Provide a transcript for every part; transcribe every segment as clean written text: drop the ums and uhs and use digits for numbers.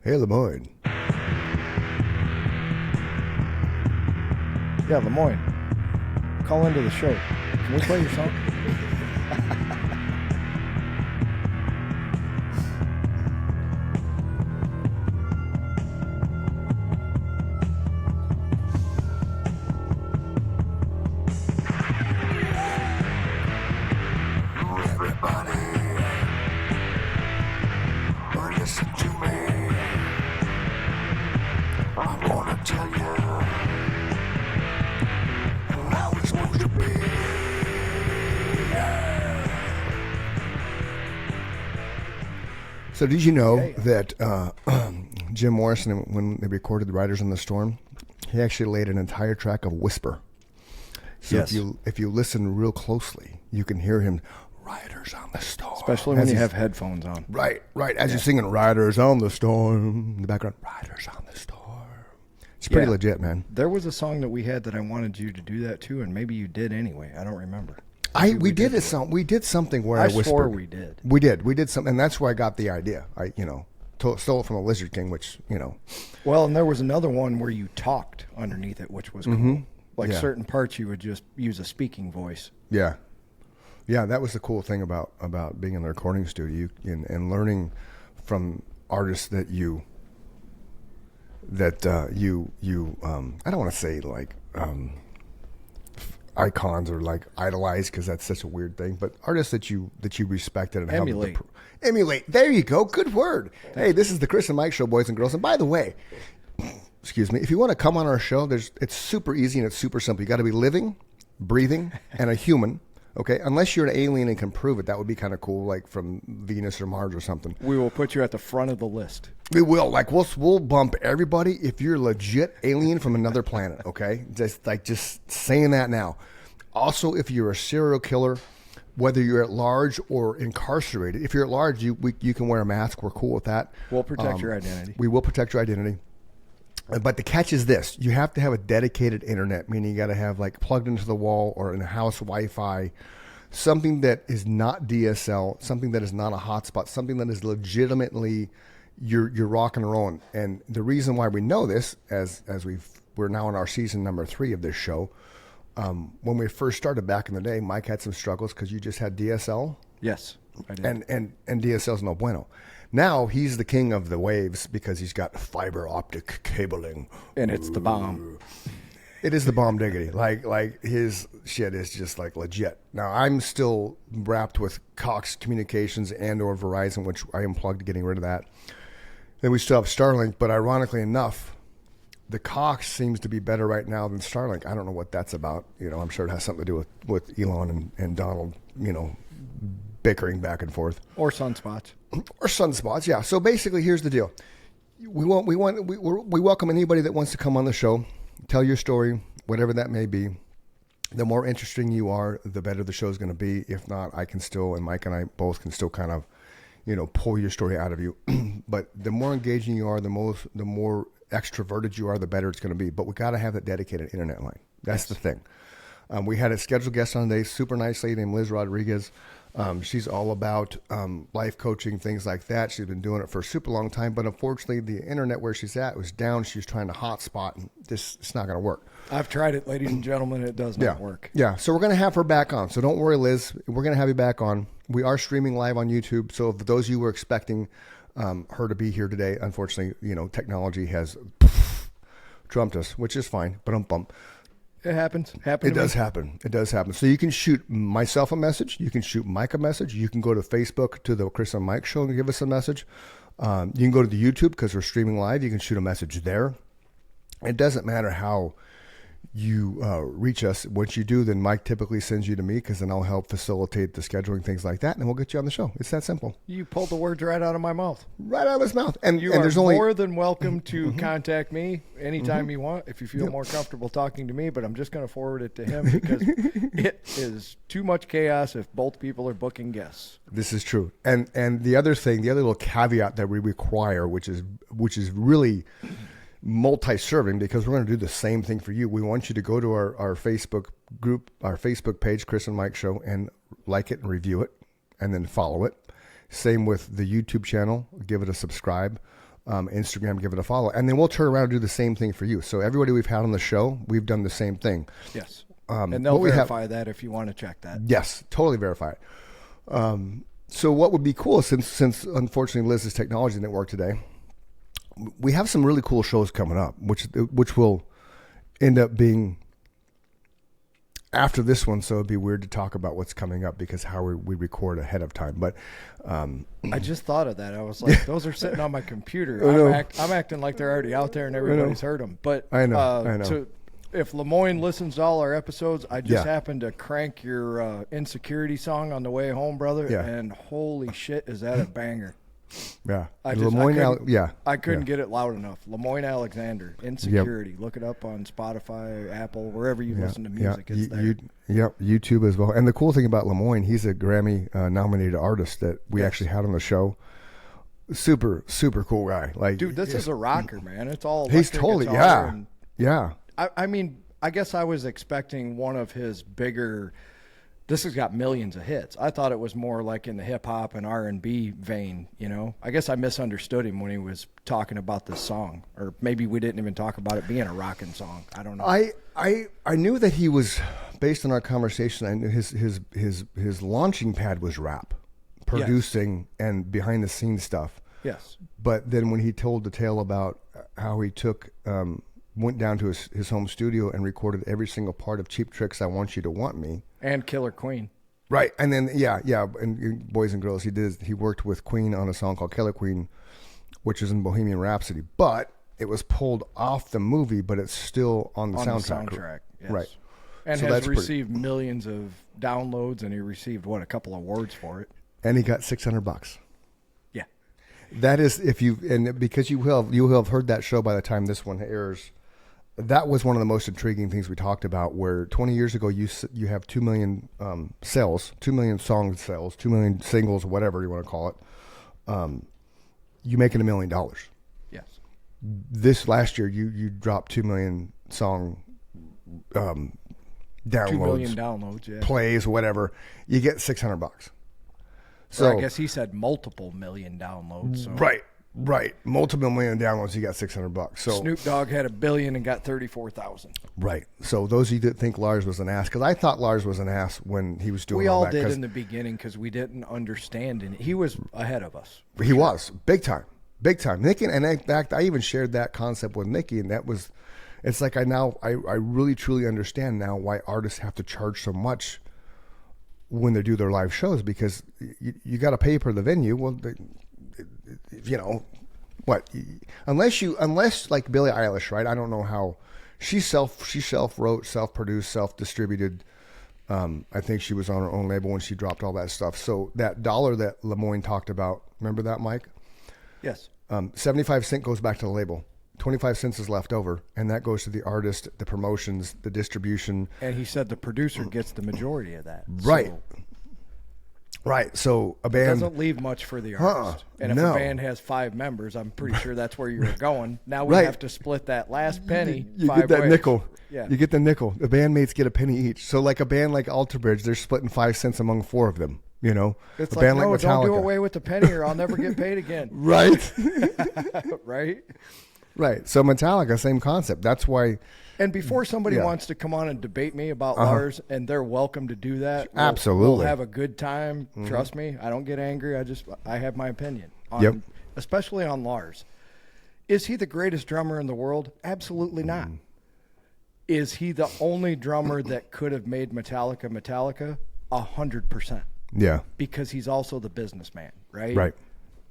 Hey, LeMoyne. Yeah, LeMoyne. Call into the show. Can we play your song? So did you know that Jim Morrison, when they recorded the Riders on the Storm, he actually laid an entire track of whisper. So Yes. if you listen real closely, you can hear him, Riders on the Storm. Especially when you have headphones on. Right. As you're singing Riders on the Storm, in the background, Riders on the Storm. It's pretty legit, man. There was a song that we had that I wanted you to do that to, and maybe you did anyway. I don't remember. We did something where I whispered. swore we did. We did something, and that's where I got the idea. I stole it from a Lizard King, which Well, and there was another one where you talked underneath it, which was cool. Like certain parts, you would just use a speaking voice. Yeah, that was the cool thing about being in the recording studio and learning from artists that you I don't want to say like icons or like idolize, because that's such a weird thing, but artists that you respected and Emulate. Emulate. There you go. Good word. Hey, this is the Chris and Mike Show, boys and girls. And by the way, excuse me, if you want to come on our show, it's super easy and it's super simple. You got to be living, breathing, and a human. Okay, unless you're an alien and can prove it, that would be kind of cool, like from Venus or Mars or something. We will put you at the front of the list. We will. Like we'll bump everybody if you're a legit alien from another planet. Okay, just saying that now. Also, if you're a serial killer, whether you're at large or incarcerated, if you're at large, you can wear a mask. We're cool with that. We'll protect your identity. We will protect your identity. But the catch is this: you have to have a dedicated internet, meaning you got to have like plugged into the wall or in a house Wi-Fi, something that is not DSL, something that is not a hotspot, something that is legitimately you're rocking and rolling. And the reason why we know this, as we're now in our season number 3 of this show, when we first started back in the day, Mike had some struggles because you just had DSL. Yes, I did. And DSL's no bueno. Now he's the king of the waves because he's got fiber optic cabling. And it's the bomb. It is the bomb diggity. Like his shit is just like legit. Now I'm still wrapped with Cox Communications and or Verizon, which I unplugged, getting rid of that. Then we still have Starlink, but ironically enough, the Cox seems to be better right now than Starlink. I don't know what that's about. I'm sure it has something to do with Elon and Donald, bickering back and forth. Or sunspots. Or sunspots, yeah. So basically, here's the deal. We welcome anybody that wants to come on the show, tell your story, whatever that may be. The more interesting you are, the better the show's going to be. If not, and Mike and I both can still kind of, pull your story out of you. But the more engaging you are, the more extroverted you are, the better it's going to be. But we got to have that dedicated internet line. That's the thing. We had a scheduled guest on today, super nice lady named Liz Rodriguez. She's all about life coaching, things like that. She's been doing it for a super long time, but unfortunately, the internet where she's at was down. She's trying to hotspot, and it's not going to work. I've tried it, ladies and gentlemen. It does not work. Yeah, so we're going to have her back on. So don't worry, Liz. We're going to have you back on. We are streaming live on YouTube. So for those of you who were expecting her to be here today, unfortunately, technology has trumped us, which is fine. But bump. It happens. It does happen. So you can shoot myself a message. You can shoot Mike a message. You can go to Facebook to the Chris and Mike Show and give us a message. You can go to the YouTube because we're streaming live. You can shoot a message there. It doesn't matter how you reach us. Once you do, then Mike typically sends you to me because then I'll help facilitate the scheduling, things like that, and we'll get you on the show. It's that simple. You pulled the words right out of my mouth. Right out of his mouth. And there's more than welcome to contact me anytime you want if you feel more comfortable talking to me, but I'm just going to forward it to him because it is too much chaos if both people are booking guests. This is true. And the other little caveat that we require, which is really multi-serving, because we're going to do the same thing for you. We want you to go to our Facebook group, our Facebook page, Chris and Mike Show, and like it and review it and then follow it. Same with the YouTube channel. Give it a subscribe. Instagram, give it a follow, and then we'll turn around and do the same thing for you. So everybody we've had on the show, we've done the same thing. Yes. And they'll verify that if you want to check that. Yes, totally verify it. So what would be cool, since unfortunately Liz's technology didn't work today, we have some really cool shows coming up, which will end up being after this one. So it'd be weird to talk about what's coming up because how we record ahead of time. But I just thought of that. I was like, those are sitting on my computer. I'm acting like they're already out there and everybody's heard them. But I know. If LeMoyne listens to all our episodes, I just happened to crank your Insecurity song on the way home, brother. Yeah. And holy shit, is that a banger. Yeah. I couldn't get it loud enough. LeMoyne Alexander, Insecurity. Yep. Look it up on Spotify, Apple, wherever you listen to music. It's there. YouTube as well. And the cool thing about LeMoyne, he's a Grammy nominated artist that we actually had on the show. Super, super cool guy. Like, dude, this is a rocker, man. It's all he's totally yeah. I mean, I guess I was expecting one of his bigger. This has got millions of hits. I thought it was more like in the hip hop and R&B vein. You know, I guess I misunderstood him when he was talking about this song, or maybe we didn't even talk about it being a rockin' song. I don't know. I knew that he was, based on our conversation, I knew his launching pad was rap, producing and behind the scenes stuff. Yes. But then when he told the tale about how he went down to his home studio and recorded every single part of Cheap Trick's I Want You to Want Me. And Killer Queen. Right. And then, and Boys and Girls, he worked with Queen on a song called Killer Queen, which is in Bohemian Rhapsody. But it was pulled off the movie, but it's still on the soundtrack. Yes. Right. And so has received millions of downloads, and he received, a couple awards for it. And he got $600. Yeah. That is, because you will have heard that show by the time this one airs. That was one of the most intriguing things we talked about, where 20 years ago you have 2 million sales, 2 million song sales, 2 million singles, whatever you want to call it. You making $1 million. Yes. This last year you dropped 2 million song downloads, 2 million downloads, plays, whatever. You get $600. So I guess he said multiple million downloads. So. Right. Multiple million downloads, you got $600. So Snoop Dogg had 1 billion and got 34,000. Right. So those of you that think Lars was an ass, because I thought Lars was an ass when he was doing we all all that. did in the beginning because we didn't understand it. He was ahead of us. He was big time. Nikki, and in fact, I even shared that concept with Nikki, and that was, it's like I really truly understand now why artists have to charge so much when they do their live shows, because you got to pay per the venue. Well, unless like Billie Eilish, right? I don't know how she self-wrote, self-produced, self-distributed. I think she was on her own label when she dropped all that stuff. So that dollar that LeMoyne talked about, remember that, Mike? Yes. 75 cents goes back to the label. 25 cents is left over, and that goes to the artist, the promotions, the distribution. And he said the producer gets the majority of that. Right. Right, so a band doesn't leave much for the artist. And if a band has 5 members, I'm pretty sure that's where you're going. Now we have to split that last penny. You get that ways. nickel. Yeah. You get the nickel. The bandmates get a penny each. So like a band like Alter Bridge, they're splitting 5 cents among 4 of them. You know, it's a like, band no, like Metallica. Don't do away with the penny, or I'll never get paid again. Right. Right. So Metallica, same concept. That's why. And before somebody wants to come on and debate me about Lars, and they're welcome to do that. Absolutely. We'll have a good time. Mm-hmm. Trust me. I don't get angry. I have my opinion on, especially on Lars. Is he the greatest drummer in the world? Absolutely not. Is he the only drummer that could have made Metallica? 100%. Yeah. Because he's also the businessman, right?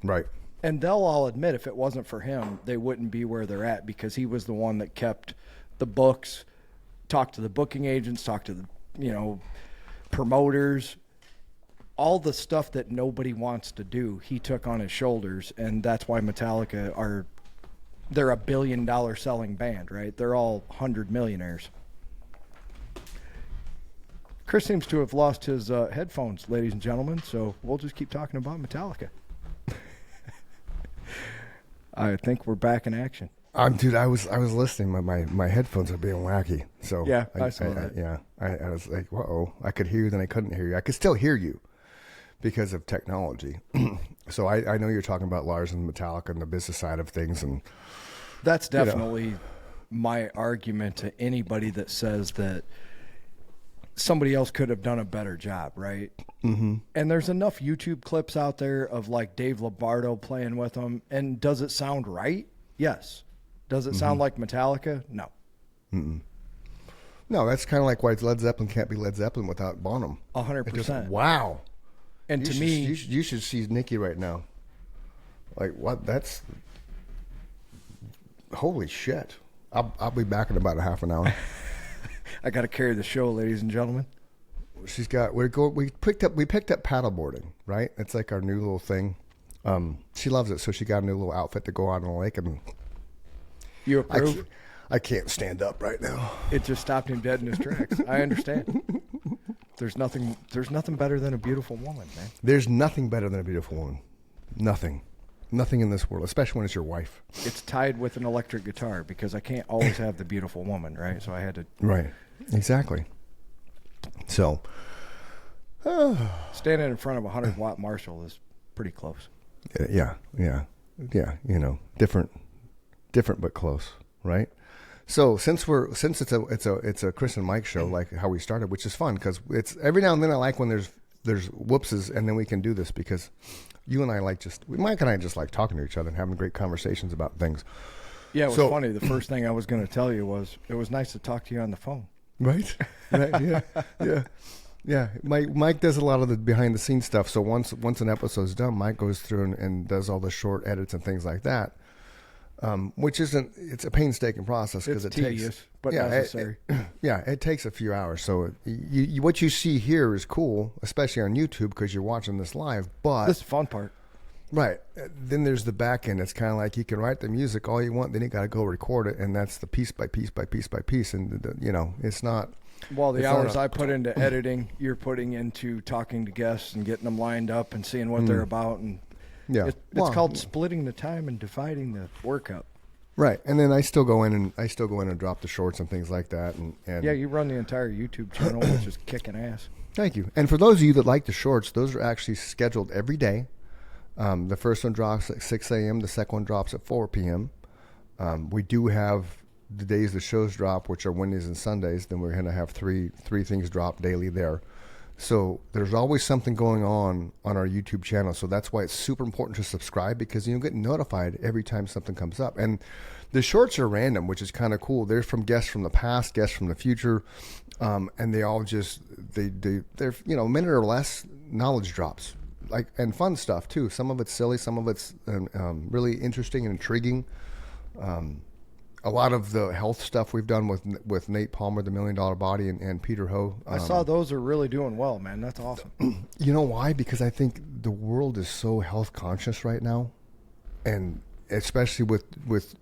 Right. And they'll all admit if it wasn't for him, they wouldn't be where they're at, because he was the one that kept the books, talked to the booking agents, talked to the, promoters, all the stuff that nobody wants to do, he took on his shoulders. And that's why Metallica they're a $1 billion selling band, right? They're all 100 millionaires. Chris seems to have lost his headphones, ladies and gentlemen, so we'll just keep talking about Metallica. I think we're back in action. Dude, I was listening. My headphones are being wacky. So I saw that. I was like, whoa! I could hear you, then I couldn't hear you. I could still hear you, because of technology. So I know you're talking about Lars and Metallica and the business side of things, and that's definitely my argument to anybody that says that somebody else could have done a better job, right? Mm-hmm. And there's enough YouTube clips out there of like Dave Lombardo playing with them. And does it sound right? Yes. Does it sound like Metallica? No. Mm-mm. No, that's kind of like why Led Zeppelin can't be Led Zeppelin without Bonham. 100%. Wow. And to me, you should see Nikki right now. Like what? That's holy shit. I'll be back in about a half an hour. I got to carry the show, ladies and gentlemen. She's got. We picked up paddleboarding, right? It's like our new little thing. She loves it, so she got a new little outfit to go out on the lake, and you approve? I can't stand up right now. It just stopped him dead in his tracks. I understand. There's nothing better than a beautiful woman, man. There's nothing better than a beautiful woman. Nothing in this world, especially when it's your wife. It's tied with an electric guitar because I can't always have the beautiful woman, right? So I had to. Right. Exactly. So. Standing in front of a 100-watt Marshall is pretty close. Yeah. You know, different but close, right? So since it's a Chris and Mike show, like how we started, which is fun because it's every now and then I like when there's whoopses and then we can do this because you and I Mike and I just like talking to each other and having great conversations about things. Yeah, it was funny. The first thing I was going to tell you was it was nice to talk to you on the phone. Right. Yeah. Mike does a lot of the behind the scenes stuff. So once an episode's done, Mike goes through and does all the short edits and things like that. Which it's a painstaking process because it tedious, takes, but necessary. It takes a few hours. So what you see here is cool, especially on YouTube because you're watching this live. But this is the fun part, right? Then there's the back end. It's kind of like you can write the music all you want, then you got to go record it, and that's the piece by piece by piece by piece. And it's not. Well, the hours I put into editing, you're putting into talking to guests and getting them lined up and seeing what they're about and. Yeah, it's called splitting the time and dividing the work up. Right, and then I still go in and drop the shorts and things like that. And yeah, you run the entire YouTube channel, which is kicking ass. Thank you. And for those of you that like the shorts, those are actually scheduled every day. The first one drops at 6 a.m. The second one drops at 4 p.m. We do have the days the shows drop, which are Wednesdays and Sundays. Then we're going to have three things drop daily there. So there's always something going on our YouTube channel. So that's why it's super important to subscribe because you'll get notified every time something comes up. And the shorts are random, which is kind of cool. They're from guests from the past, guests from the future, and they all they're a minute or less knowledge drops, like and fun stuff too. Some of it's silly, some of it's really interesting and intriguing. A lot of the health stuff we've done with Nate Palmer, the $1 Million Body, and Peter Ho. I saw those are really doing well, man. That's awesome. You know why? Because I think the world is so health conscious right now, and especially with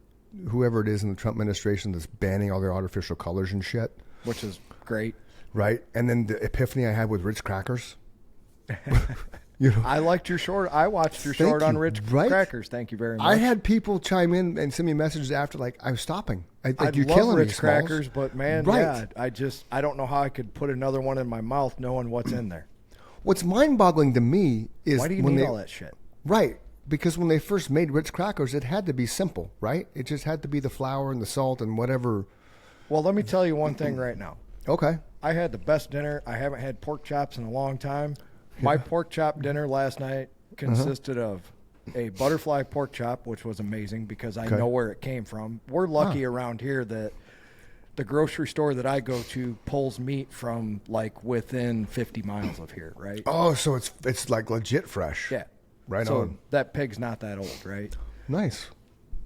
whoever it is in the Trump administration that's banning all their artificial colors and shit. Which is great. Right? And then the epiphany I had with Ritz crackers. I liked your short. I watched your short on Ritz crackers. Thank you very much. I had people chime in and send me messages after, like, I'm stopping. You're love killing Ritz me, crackers, Smalls. but man, yeah, I don't know how I could put another one in my mouth knowing what's in there. What's mind-boggling to me is why do you need all that shit? Right, because when they first made Ritz crackers, it had to be simple, right? It just had to be the flour and the salt and whatever. Well, let me tell you one thing right now. Okay. I had the best dinner. I haven't had pork chops in a long time. My pork chop dinner last night consisted of a butterfly pork chop, which was amazing because I know where it came from. We're lucky around here that the grocery store that I go to pulls meat from like within 50 miles of here, right? Oh, so it's like legit fresh. Yeah. Right so on. That pig's not that old, right? Nice.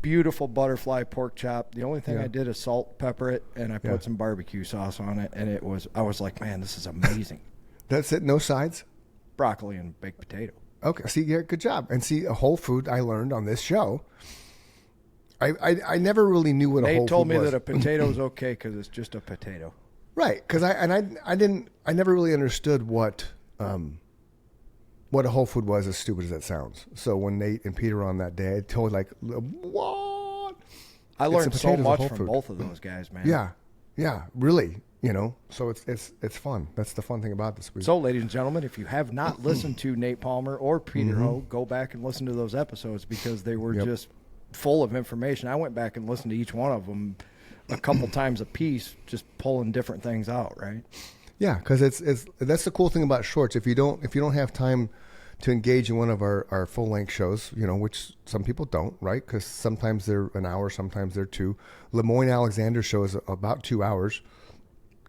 Beautiful butterfly pork chop. The only thing I did is salt, pepper it, and I put some barbecue sauce on it, and I was like, man, this is amazing. That's it? No sides? Broccoli and baked potato. Okay, see, yeah, good job. And see, a whole food I learned on this show. I never really knew what a whole food was. They told me that a potato's okay because it's just a potato. Right, because I never really understood what a whole food was, as stupid as that sounds. So when Nate and Peter were on that day, I told like, what? I learned so much from both of those guys, man. Yeah, Yeah, really. So it's fun. That's the fun thing about this. So, ladies and gentlemen, if you have not listened to Nate Palmer or Peter Ho, go back and listen to those episodes because they were just full of information. I went back and listened to each one of them a couple times a piece, just pulling different things out, right? Yeah, because that's the cool thing about shorts. If you don't have time to engage in one of our full length shows, which some people don't, right? Because sometimes they're an hour, sometimes they're 2. LeMoyne Alexander show is about 2 hours.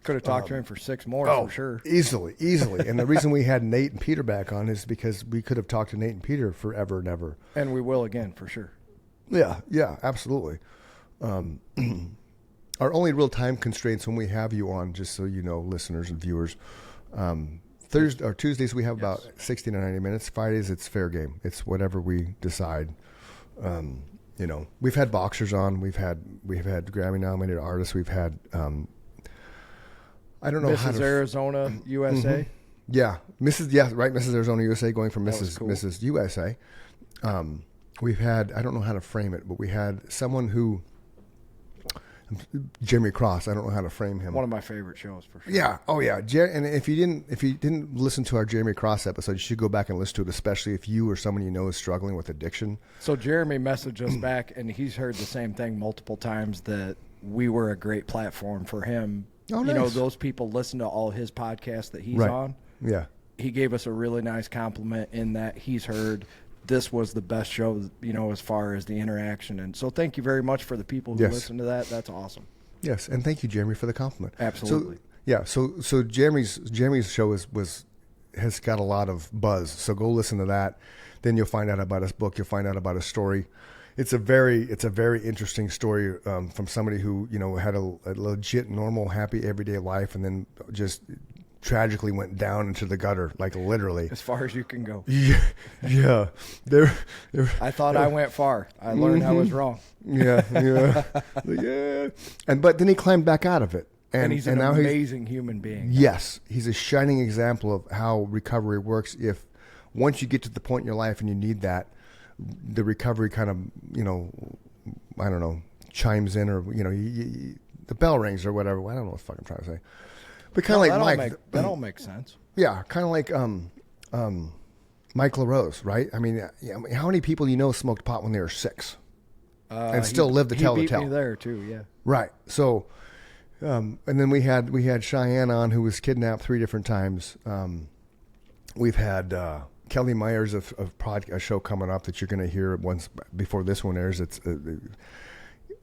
Could have talked to him for 6 more for sure. Easily. And the reason we had Nate and Peter back on is because we could have talked to Nate and Peter forever and ever. And we will again for sure. Yeah, absolutely. Our only real time constraints when we have you on, just so you know, listeners and viewers, Thursday or Tuesdays we have about 60 to 90 minutes. Fridays it's fair game. It's whatever we decide. We've had boxers on. We've had Grammy nominated artists. We've had I don't know Mrs. Arizona USA. Yeah, Mrs. Arizona USA going from Mrs. USA. We've had, I don't know how to frame it, but we had someone who, Jimmy Cross. I don't know how to frame him. One of my favorite shows for sure. Yeah. Oh yeah. And if you didn't listen to our Jeremy Cross episode, you should go back and listen to it, especially if you or someone you know is struggling with addiction. So Jeremy messaged us back, and he's heard the same thing multiple times, that we were a great platform for him. Oh, nice. Those people listen to all his podcasts that he's right. on. Yeah. He gave us a really nice compliment in that he's heard this was the best show, as far as the interaction. And so thank you very much for the people who listen to that. That's awesome. Yes, and thank you, Jeremy, for the compliment. Absolutely. So Jeremy's show has got a lot of buzz. So go listen to that. Then you'll find out about his book. You'll find out about his story. It's a very interesting story from somebody who had a legit, normal, happy, everyday life, and then just tragically went down into the gutter, like literally. As far as you can go. Yeah. I thought I went far. I learned I was wrong. Yeah. But then he climbed back out of it. And he's an amazing human being. Yes. He's a shining example of how recovery works. If once you get to the point in your life and you need that, the recovery kind of, I don't know, chimes in, or, the bell rings or whatever. I don't know what the fuck I'm trying to say. But kind of like Mike. That all makes sense. Yeah, kind of like Mike LaRose, right? I mean, how many people smoked pot when they were 6 and still lived to tell the tale? He beat me there too, yeah. Right. So, and then we had Cheyenne on, who was kidnapped 3 different times. We've had Kelly Myers of a show coming up that you're going to hear once before this one airs. It's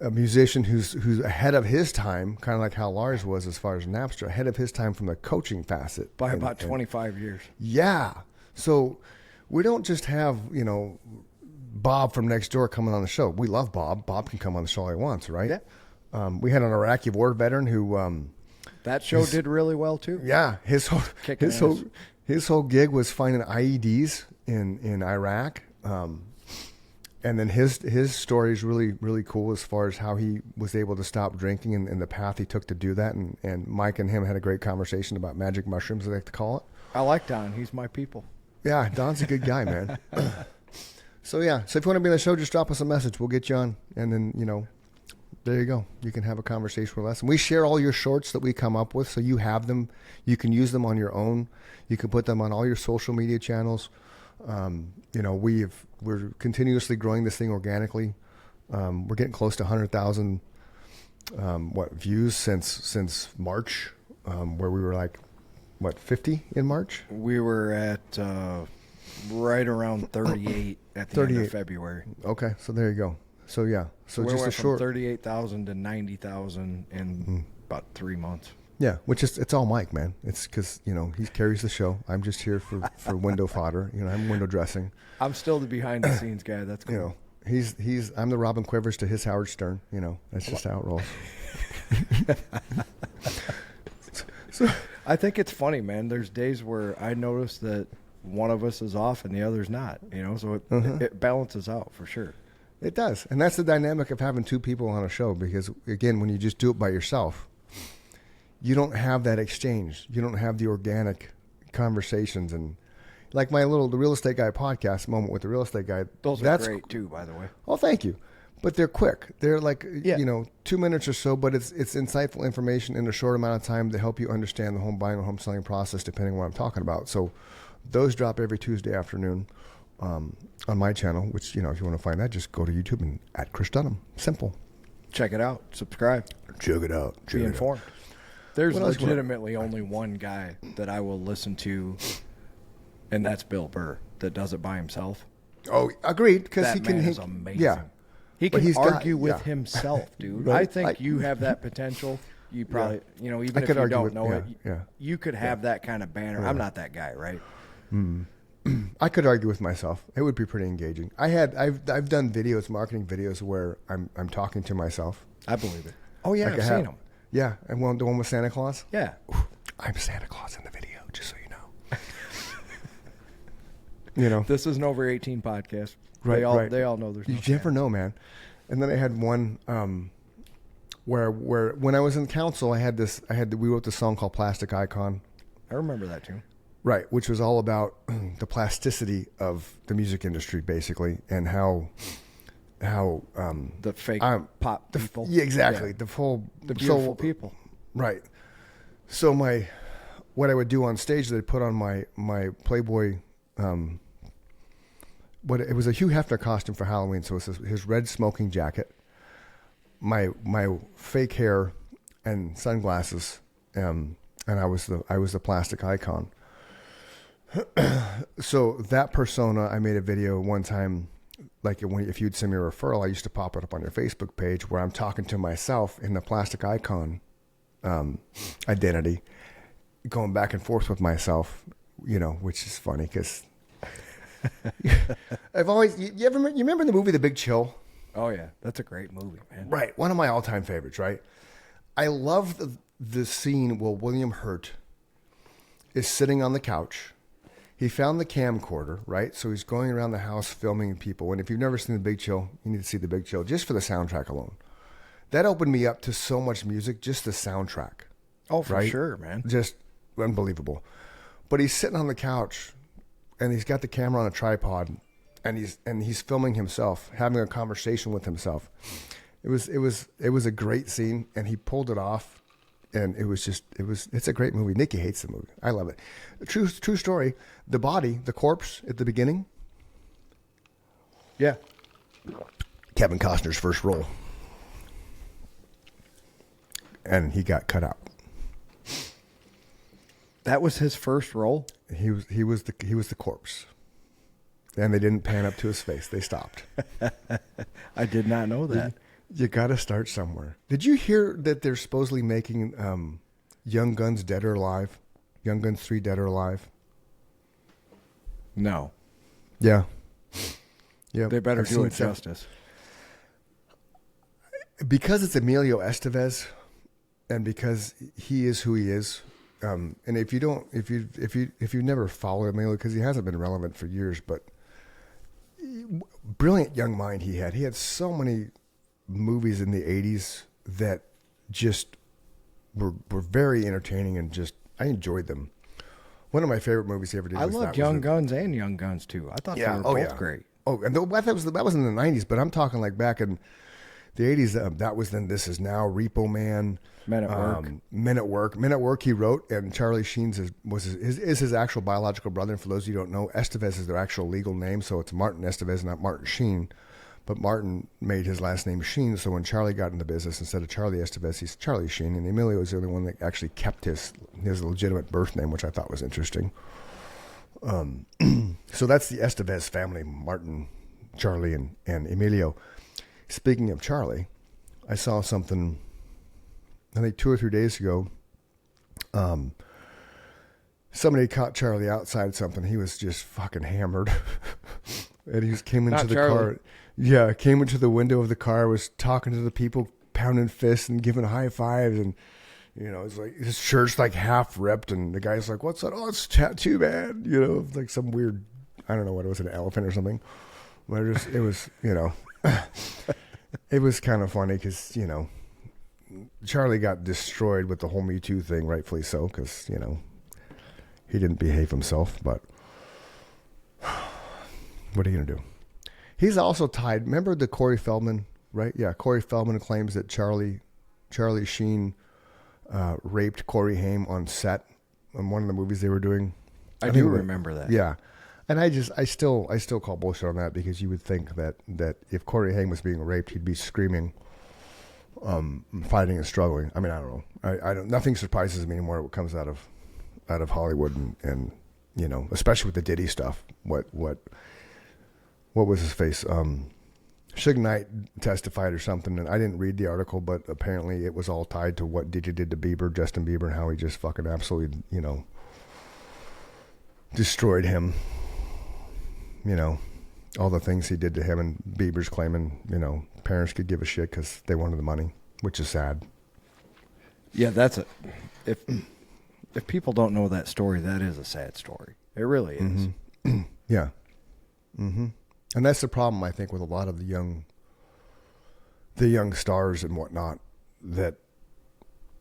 a musician who's ahead of his time, kind of like how Lars was as far as Napster, ahead of his time from the coaching facet. By about 25 years. Yeah. So we don't just have, Bob from next door coming on the show. We love Bob. Bob can come on the show all he wants, right? Yeah. We had an Iraqi war veteran who... that show did really well, too. Yeah. His whole gig was finding IEDs in Iraq. And then his story is really, really cool as far as how he was able to stop drinking and the path he took to do that. And Mike and him had a great conversation about magic mushrooms, as they like to call it. I like Don. He's my people. Yeah, Don's a good guy, man. So if you want to be on the show, just drop us a message. We'll get you on. And then, there you go. You can have a conversation with us. And we share all your shorts that we come up with, so you have them. You can use them on your own. You can put them on all your social media channels. We're continuously growing this thing organically. We're getting close to 100,000 views since March, where we were like 50 in March. We were at right around 38 at the end of February. Okay, so there you go. So yeah, so we just went a short from 38,000 to 90,000 in about 3 months. Yeah, it's all Mike, man. It's because he carries the show. I'm just here for window fodder. I'm window dressing. I'm still the behind the scenes guy. That's cool. I'm the Robin Quivers to his Howard Stern. That's just how it rolls. So I think it's funny, man. There's days where I notice that one of us is off and the other's not. So it balances out for sure. It does, and that's the dynamic of having 2 people on a show. Because again, when you just do it by yourself, you don't have that exchange. You don't have the organic conversations. And like the Real Estate Guy podcast, Moment with the Real Estate Guy. Those are great too, by the way. Oh, thank you. But they're quick. They're like, Yeah. 2 minutes or so, but it's insightful information in a short amount of time to help you understand the home buying or home selling process, depending on what I'm talking about. So those drop every Tuesday afternoon on my channel, which, if you want to find that, just go to YouTube and at Chris Dunham. Simple. Check it out. Subscribe. Check it out. Be informed. There's What else legitimately only one guy that I will listen to, and that's Bill Burr, that does it by himself. Oh, agreed. Because That he can. man is amazing. Yeah. He But can he's got- argue with yeah. himself, dude. Right. I think you have that potential. You probably, even I if could you argue don't with- know yeah, it, yeah. you could have that kind of banner. I'm not that guy, right? I could argue with myself. It would be pretty engaging. I've done videos, marketing videos, where I'm talking to myself. I believe it. Oh, yeah, Like I've I seen have- him. Yeah, and the one with Santa Claus. Yeah. I'm Santa Claus in the video, just so you know. This is an over 18 podcast. Right, They right. all know there's no You never know, man. And then I had one where when I was in council, we wrote this song called Plastic Icon, I remember that too. right, which was all about the plasticity of the music industry, basically, and how The fake pop people. yeah, exactly, Yeah. the beautiful people. right. So what I would do on stage, they'd put on my Playboy. It was a Hugh Hefner costume for Halloween, so it was his red smoking jacket, my fake hair, and sunglasses, and I was the plastic icon. So that persona, I made a video one time, like if you'd send me a referral, I used to pop it up on your Facebook page where I'm talking to myself in the plastic icon identity, going back and forth with myself, which is funny because. I've always you remember the movie The Big Chill? Oh, yeah. That's a great movie, man. Right, one of my all-time favorites, right? I love the scene where William Hurt is sitting on the couch. He found the camcorder, right? So he's going around the house filming people. And if you've never seen The Big Chill, you need to see The Big Chill just for the soundtrack alone. That opened me up to so much music, just the soundtrack. Oh, for Right? sure, man. Just unbelievable. But he's sitting on the couch, and he's got the camera on a tripod, and he's filming himself, having a conversation with himself. It was a great scene, and he pulled it off, and it's a great movie. Nikki hates the movie. I love it. True story. The body, the corpse at the beginning. Yeah. Kevin Costner's first role, and he got cut out. That was his first role? He was the corpse, and they didn't pan up to his face. They stopped. I did not know that. You got to start somewhere. Did you hear that they're supposedly making Young Guns Dead or Alive? Young Guns 3 Dead or Alive? No. Yeah. Yeah. They better I've do seen it some. justice. Because it's Emilio Estevez, and because he is who he is. And if you've never followed Emilio, because he hasn't been relevant for years, but brilliant young mind he had. He had so many movies in the 80s that just were very entertaining, and just I enjoyed them. One of my favorite movies he ever did. I was loved that Young was Guns and Young Guns too. I thought they were both great. Oh, and that was in the 90s, but I'm talking like back in the 80s. That was then This Is Now, Repo Man, Men at Work. Men at Work. Men at Work he wrote, and Charlie Sheen's is his actual biological brother. And for those of you who don't know, Estevez is their actual legal name, so it's Martin Estevez, not Martin Sheen. But Martin made his last name Sheen, so when Charlie got into business, instead of Charlie Estevez, he's Charlie Sheen, and Emilio is the only one that actually kept his legitimate birth name, which I thought was interesting. So that's the Estevez family, Martin, Charlie, and Emilio. Speaking of Charlie, I saw something, I think 2 or 3 days ago. Somebody caught Charlie outside something. He was just fucking hammered. And he came into Not the Charlie. car. Yeah, came into the window of the car, was talking to the people, pounding fists and giving high fives, and it's like his shirt's like half ripped, and the guy's like, "What's that? Oh, it's a tattoo, man." Like some weird, I don't know what it was, an elephant or something. But it was, it was kind of funny because Charlie got destroyed with the whole Me Too thing, rightfully so, because he didn't behave himself. But what are you gonna do? He's also tied. Remember the Corey Feldman right? Yeah, Corey Feldman claims that Charlie Sheen raped Corey Haim on set in one of the movies they were doing. I do remember that. Yeah. And I still call bullshit on that, because you would think that if Corey Haim was being raped, he'd be screaming, fighting and struggling. I mean, I don't know. I don't. Nothing surprises me anymore. What comes out of Hollywood and you know, especially with the Diddy stuff. What was his face? Suge Knight testified or something, and I didn't read the article, but apparently it was all tied to what Diddy did to Bieber, Justin Bieber, and how he just fucking absolutely, you know, destroyed him. You know, all the things he did to him, and Bieber's claiming, you know, parents could give a shit because they wanted the money, which is sad. Yeah, that's it. If people don't know that story, that is a sad story. It really is. Mm-hmm. Yeah. Mm-hmm. And that's the problem, I think, with a lot of the young stars and whatnot, that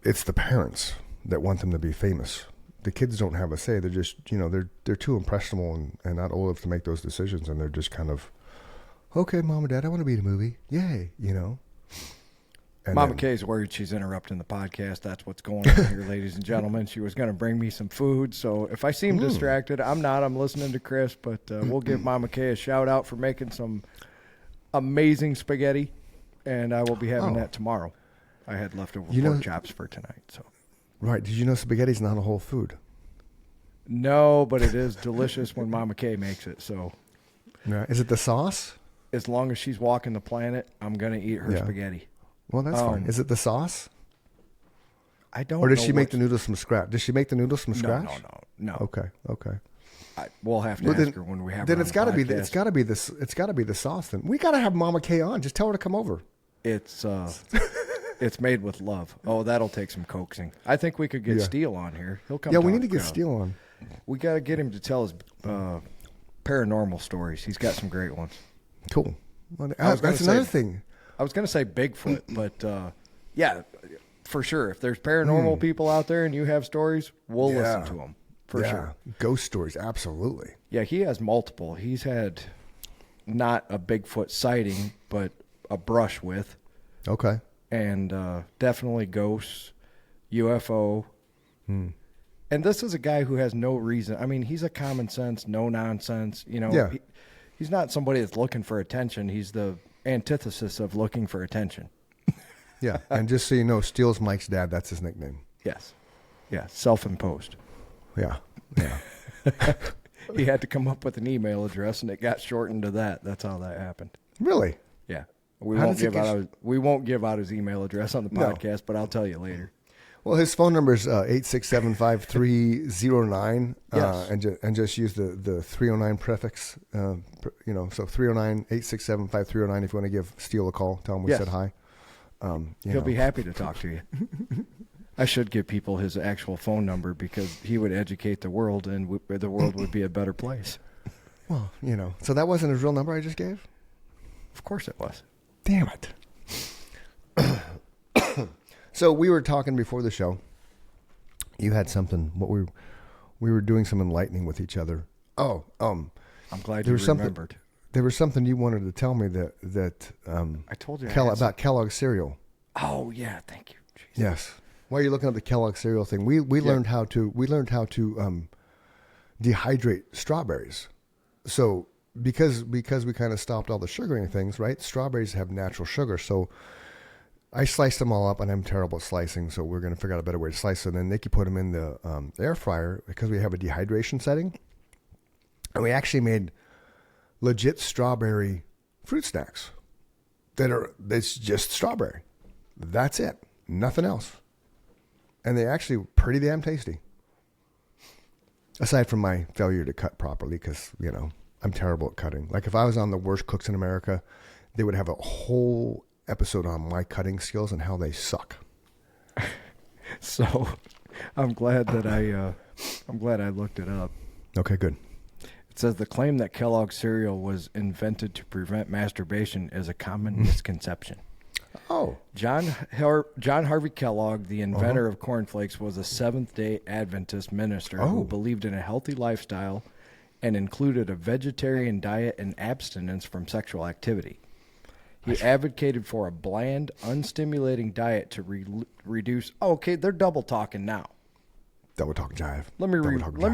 it's the parents that want them to be famous. The kids don't have a say. They're just, you know, they're too impressionable and not old enough to make those decisions, and they're just kind of, okay, Mom and Dad, I want to be in a movie. Yay, you know. And Mama Kay's worried she's interrupting the podcast. That's what's going on here, ladies and gentlemen. She was going to bring me some food, so if I seem distracted, I'm not. I'm listening to Chris, but we'll give Mama Kay a shout-out for making some amazing spaghetti, and I will be having that tomorrow. I had leftover pork chops for tonight. So. Right. Did you know spaghetti's not a whole food? No, but it is delicious when Mama Kay makes it. So, yeah. Is it the sauce? As long as she's walking the planet, I'm going to eat her spaghetti. Well, that's fine. Is it the sauce? I don't know. Or does she make the noodles from scratch? Does she make the noodles from scratch? No. Okay. We'll have to ask her when we have her then on it's got to the be podcast. it's got to be the sauce. Then we got to have Mama Kay on. Just tell her to come over. It's it's made with love. Oh, that'll take some coaxing. I think we could get Steele on here. He'll come. Yeah, we need to get Steele on. We got to get him to tell his paranormal stories. He's got some great ones. Cool. Well, that's another thing. I was going to say Bigfoot, but yeah, for sure. If there's paranormal people out there and you have stories, we'll listen to them for sure. Ghost stories, absolutely. Yeah, he has multiple. He's had not a Bigfoot sighting, but a brush with. Okay. And definitely ghosts, UFO. And this is a guy who has no reason. I mean, he's a common sense, no nonsense. You know, he's not somebody that's looking for attention. He's the antithesis of looking for attention. Yeah, and just so you know, Steele's Mike's dad. That's his nickname. Yes. Yeah, self-imposed. Yeah. He had to come up with an email address, and it got shortened to that. That's how that happened. Really? Yeah. We won't give out his email address on the podcast, but I'll tell you later. Well, his phone number is 867-5309, and just use the 309 prefix. So 309-867-5309 if you want to give Steele a call. Tell him we said hi. He'll be happy to talk to you. I should give people his actual phone number because he would educate the world, and the world would be a better place. Well, you know. So that wasn't his real number I just gave? Of course it was. Damn it. So we were talking before the show. You had something. We were doing some enlightening with each other. Oh, I'm glad you remembered. There was something you wanted to tell me that I told you about Kellogg's cereal. Oh yeah, thank you. Jesus. Yes. While you're looking at the Kellogg cereal thing, we learned how to dehydrate strawberries. So because we kind of stopped all the sugaring things, right? Strawberries have natural sugar, so I sliced them all up, and I'm terrible at slicing, so we're going to figure out a better way to slice them. And then Nikki put them in the air fryer because we have a dehydration setting, and we actually made legit strawberry fruit snacks that's just strawberry. That's it, nothing else, and they're actually pretty damn tasty. Aside from my failure to cut properly, because I'm terrible at cutting. Like if I was on the Worst Cooks in America, they would have a whole episode on my cutting skills and how they suck. So I'm glad that I looked it up. Okay, good. It says the claim that Kellogg's cereal was invented to prevent masturbation is a common misconception. Oh. John Harvey Kellogg, the inventor of cornflakes, was a Seventh-day Adventist minister who believed in a healthy lifestyle and included a vegetarian diet and abstinence from sexual activity. He advocated for a bland, unstimulating diet to reduce. Oh, okay, they're double talking now. Double talk jive. Let me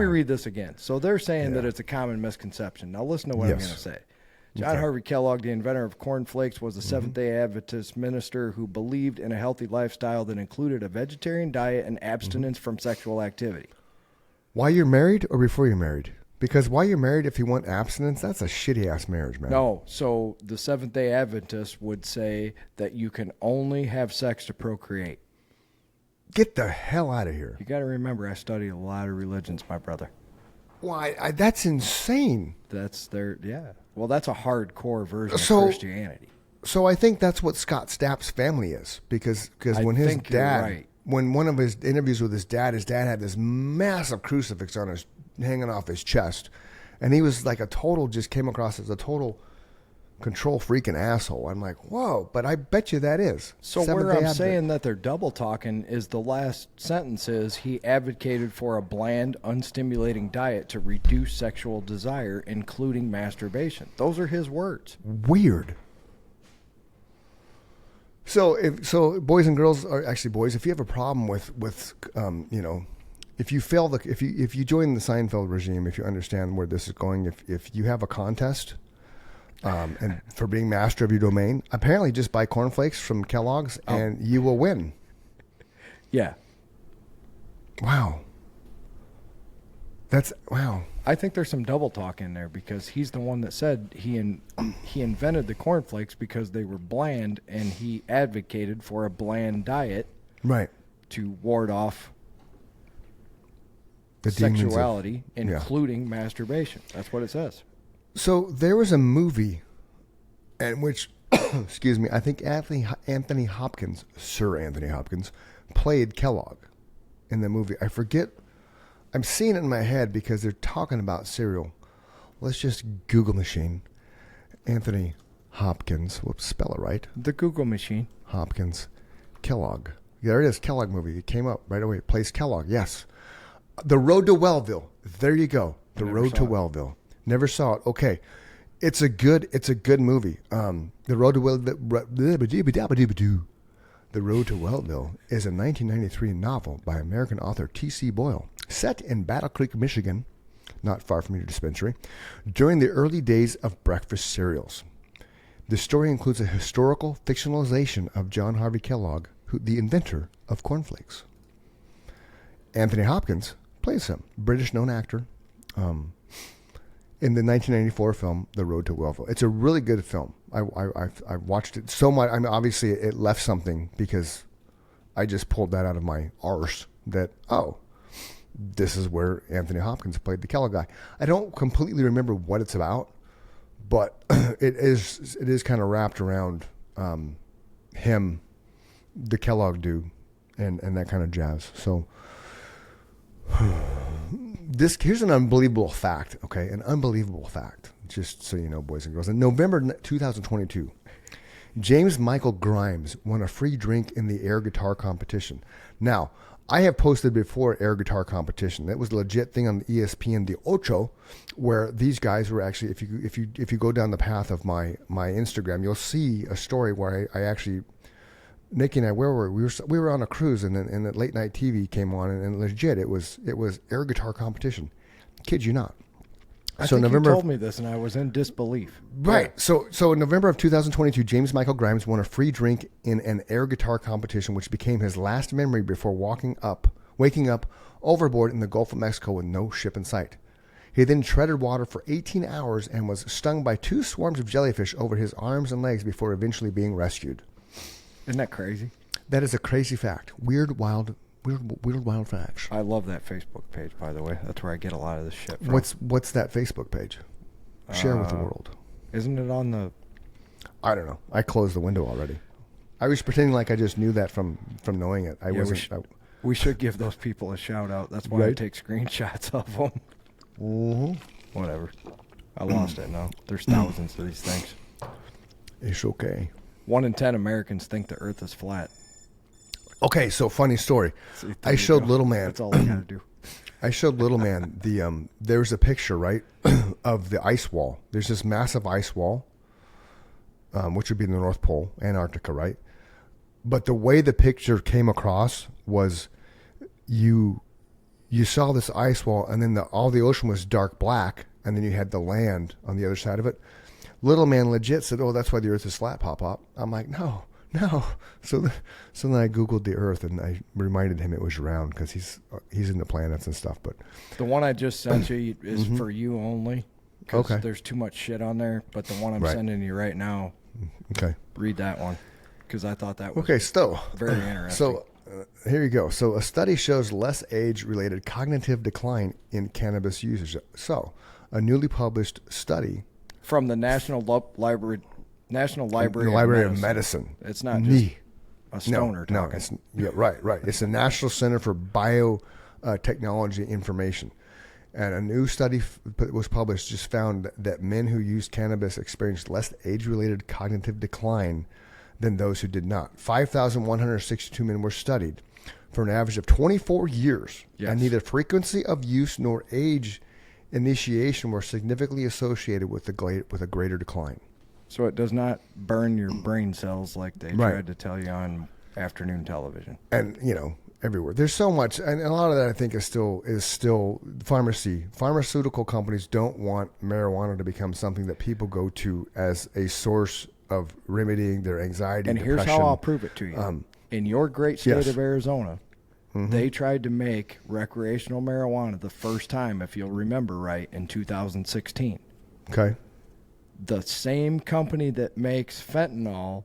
read this again. So they're saying that it's a common misconception. Now listen to what I'm going to say. John Harvey Kellogg, the inventor of cornflakes, was a Seventh-day Adventist minister who believed in a healthy lifestyle that included a vegetarian diet and abstinence from sexual activity. While you're married or before you're married? Because while you're married, if you want abstinence, that's a shitty-ass marriage, man. No, so the Seventh-day Adventists would say that you can only have sex to procreate. Get the hell out of here. You got to remember, I studied a lot of religions, my brother. Why? That's insane. That's Well, that's a hardcore version of Christianity. So I think that's what Scott Stapp's family is, because when his dad, when one of his interviews with his dad had this massive crucifix hanging off his chest, and he was like came across as a total control freak and asshole. I'm like, whoa, but I bet you that is. So where I'm saying that they're double talking is the last sentence is he advocated for a bland, unstimulating diet to reduce sexual desire, including masturbation. Those are his words. Weird. So boys and girls are actually boys. If you have a problem with if you fail if you join the Seinfeld regime, if you understand where this is going, if you have a contest. And for being master of your domain, apparently just buy cornflakes from Kellogg's and you will win. Yeah. Wow. Wow. I think there's some double talk in there because he's the one that said he invented the cornflakes because they were bland, and he advocated for a bland diet, right, to ward off the sexuality, including masturbation. That's what it says. So there was a movie in which, excuse me, I think Anthony Hopkins, Sir Anthony Hopkins, played Kellogg in the movie. I forget. I'm seeing it in my head because they're talking about cereal. Let's just Google machine. Anthony Hopkins. Whoops, spell it right. The Google machine. Hopkins. Kellogg. There it is, Kellogg movie. It came up right away. It plays Kellogg, yes. The Road to Wellville. There you go. The Road to Wellville. Never saw it. Okay. It's a good movie. The Road to Wellville. The Road to Wellville is a 1993 novel by American author T.C. Boyle, set in Battle Creek, Michigan, not far from your dispensary, during the early days of breakfast cereals. The story includes a historical fictionalization of John Harvey Kellogg, the inventor of cornflakes. Anthony Hopkins plays him, British known actor, in the 1994 film The Road to Wellville. It's a really good film. I watched it so much. I mean, obviously it left something because I just pulled that out of my arse that, this is where Anthony Hopkins played the Kellogg guy. I don't completely remember what it's about, but it is kind of wrapped around him, the Kellogg dude, and that kind of jazz. So here's an unbelievable fact, okay? An unbelievable fact, just so you know, boys and girls. In November 2022, James Michael Grimes won a free drink in the air guitar competition. Now, I have posted before air guitar competition. That was a legit thing on ESPN The Ocho, where these guys were actually, if you go down the path of my Instagram, you'll see a story where I actually, Nikki and I, where were we? We were on a cruise, and the late night TV came on, and legit, it was air guitar competition. Kid you not. I think you told me this, and I was in disbelief. Right. Yeah. So in November of 2022, James Michael Grimes won a free drink in an air guitar competition, which became his last memory before waking up overboard in the Gulf of Mexico with no ship in sight. He then treaded water for 18 hours and was stung by 2 swarms of jellyfish over his arms and legs before eventually being rescued. Isn't that crazy? That is a crazy fact. Weird, wild facts. I love that Facebook page, by the way. That's where I get a lot of this shit from. What's that Facebook page? Share with the world. Isn't it on the... I don't know. I closed the window already. I was pretending like I just knew that from knowing it. We should give those people a shout out. That's why I take screenshots of them. Mm-hmm. Whatever. I lost it now. There's thousands of these things. It's okay. 1 in 10 Americans think the earth is flat. Okay, so funny story. I showed Little Man. That's all I gotta do. I showed Little Man there's a picture, right, of the ice wall. There's this massive ice wall, which would be the North Pole, Antarctica, right? But the way the picture came across was you saw this ice wall, and then all the ocean was dark black, and then you had the land on the other side of it. Little man legit said, "Oh, that's why the Earth is flat, Pop." I'm like, no. So then I Googled the Earth, and I reminded him it was round because he's into planets and stuff. But the one I just sent you is for you only. Okay. There's too much shit on there, but the one I'm sending you right now. Okay. Read that one, because I thought that was very interesting. So here you go. So a study shows less age-related cognitive decline in cannabis users. So a newly published study from the National Library of Medicine. It's not just a stoner talking. Right. It's the National Center for Biotechnology Information. And a new study was published just found that men who used cannabis experienced less age-related cognitive decline than those who did not. 5,162 men were studied for an average of 24 years, and neither frequency of use nor age initiation were significantly associated with a greater decline. So it does not burn your brain cells like they tried to tell you on afternoon television. And, everywhere. There's so much, and a lot of that I think is still pharmacy. Pharmaceutical companies don't want marijuana to become something that people go to as a source of remedying their anxiety and depression. Here's how I'll prove it to you. In your great state of Arizona, they tried to make recreational marijuana the first time, if you'll remember right, in 2016. Okay. The same company that makes fentanyl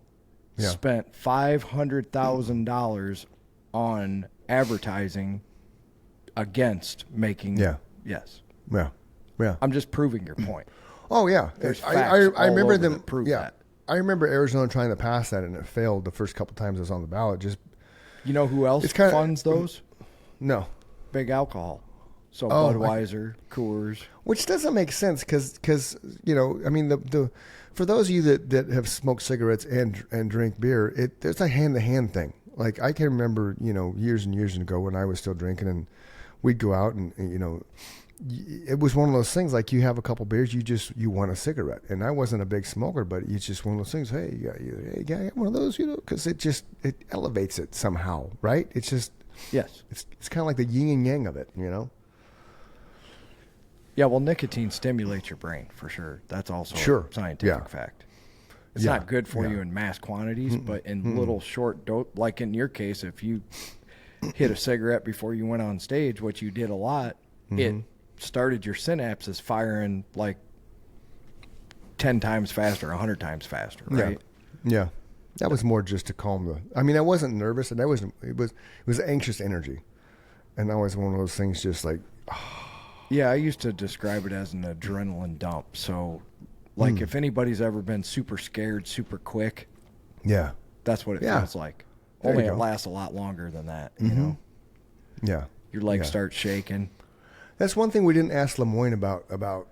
spent $500,000 on advertising against making. Yes. Yeah. I'm just proving your point. Oh yeah, There's I remember them. That prove that. I remember Arizona trying to pass that, and it failed the first couple times it was on the ballot. Just you know who else funds those? No, big alcohol. So Budweiser, Coors, which doesn't make sense because I mean the for those of you that have smoked cigarettes and drink beer, there's a hand-to-hand thing. Like I can remember, years and years ago when I was still drinking, and we'd go out and it was one of those things. Like you have a couple beers, you want a cigarette, and I wasn't a big smoker, but it's just one of those things. Hey, I got one of those, because it elevates it somehow, right? It's just it's kind of like the yin and yang of it, Yeah, well, nicotine stimulates your brain for sure. That's also a scientific fact. It's not good for you in mass quantities, but in little short dose. Like in your case, if you hit a cigarette before you went on stage, which you did a lot, it started your synapses firing like 10 times faster, 100 times faster, right? Yeah. That was more just to calm I mean, I wasn't nervous, and it was anxious energy. And that was one of those things just like... Yeah, I used to describe it as an adrenaline dump. So, like, if anybody's ever been super scared, super quick, that's what it feels like. Only it lasts a lot longer than that, Yeah. Your legs start shaking. That's one thing we didn't ask LeMoyne about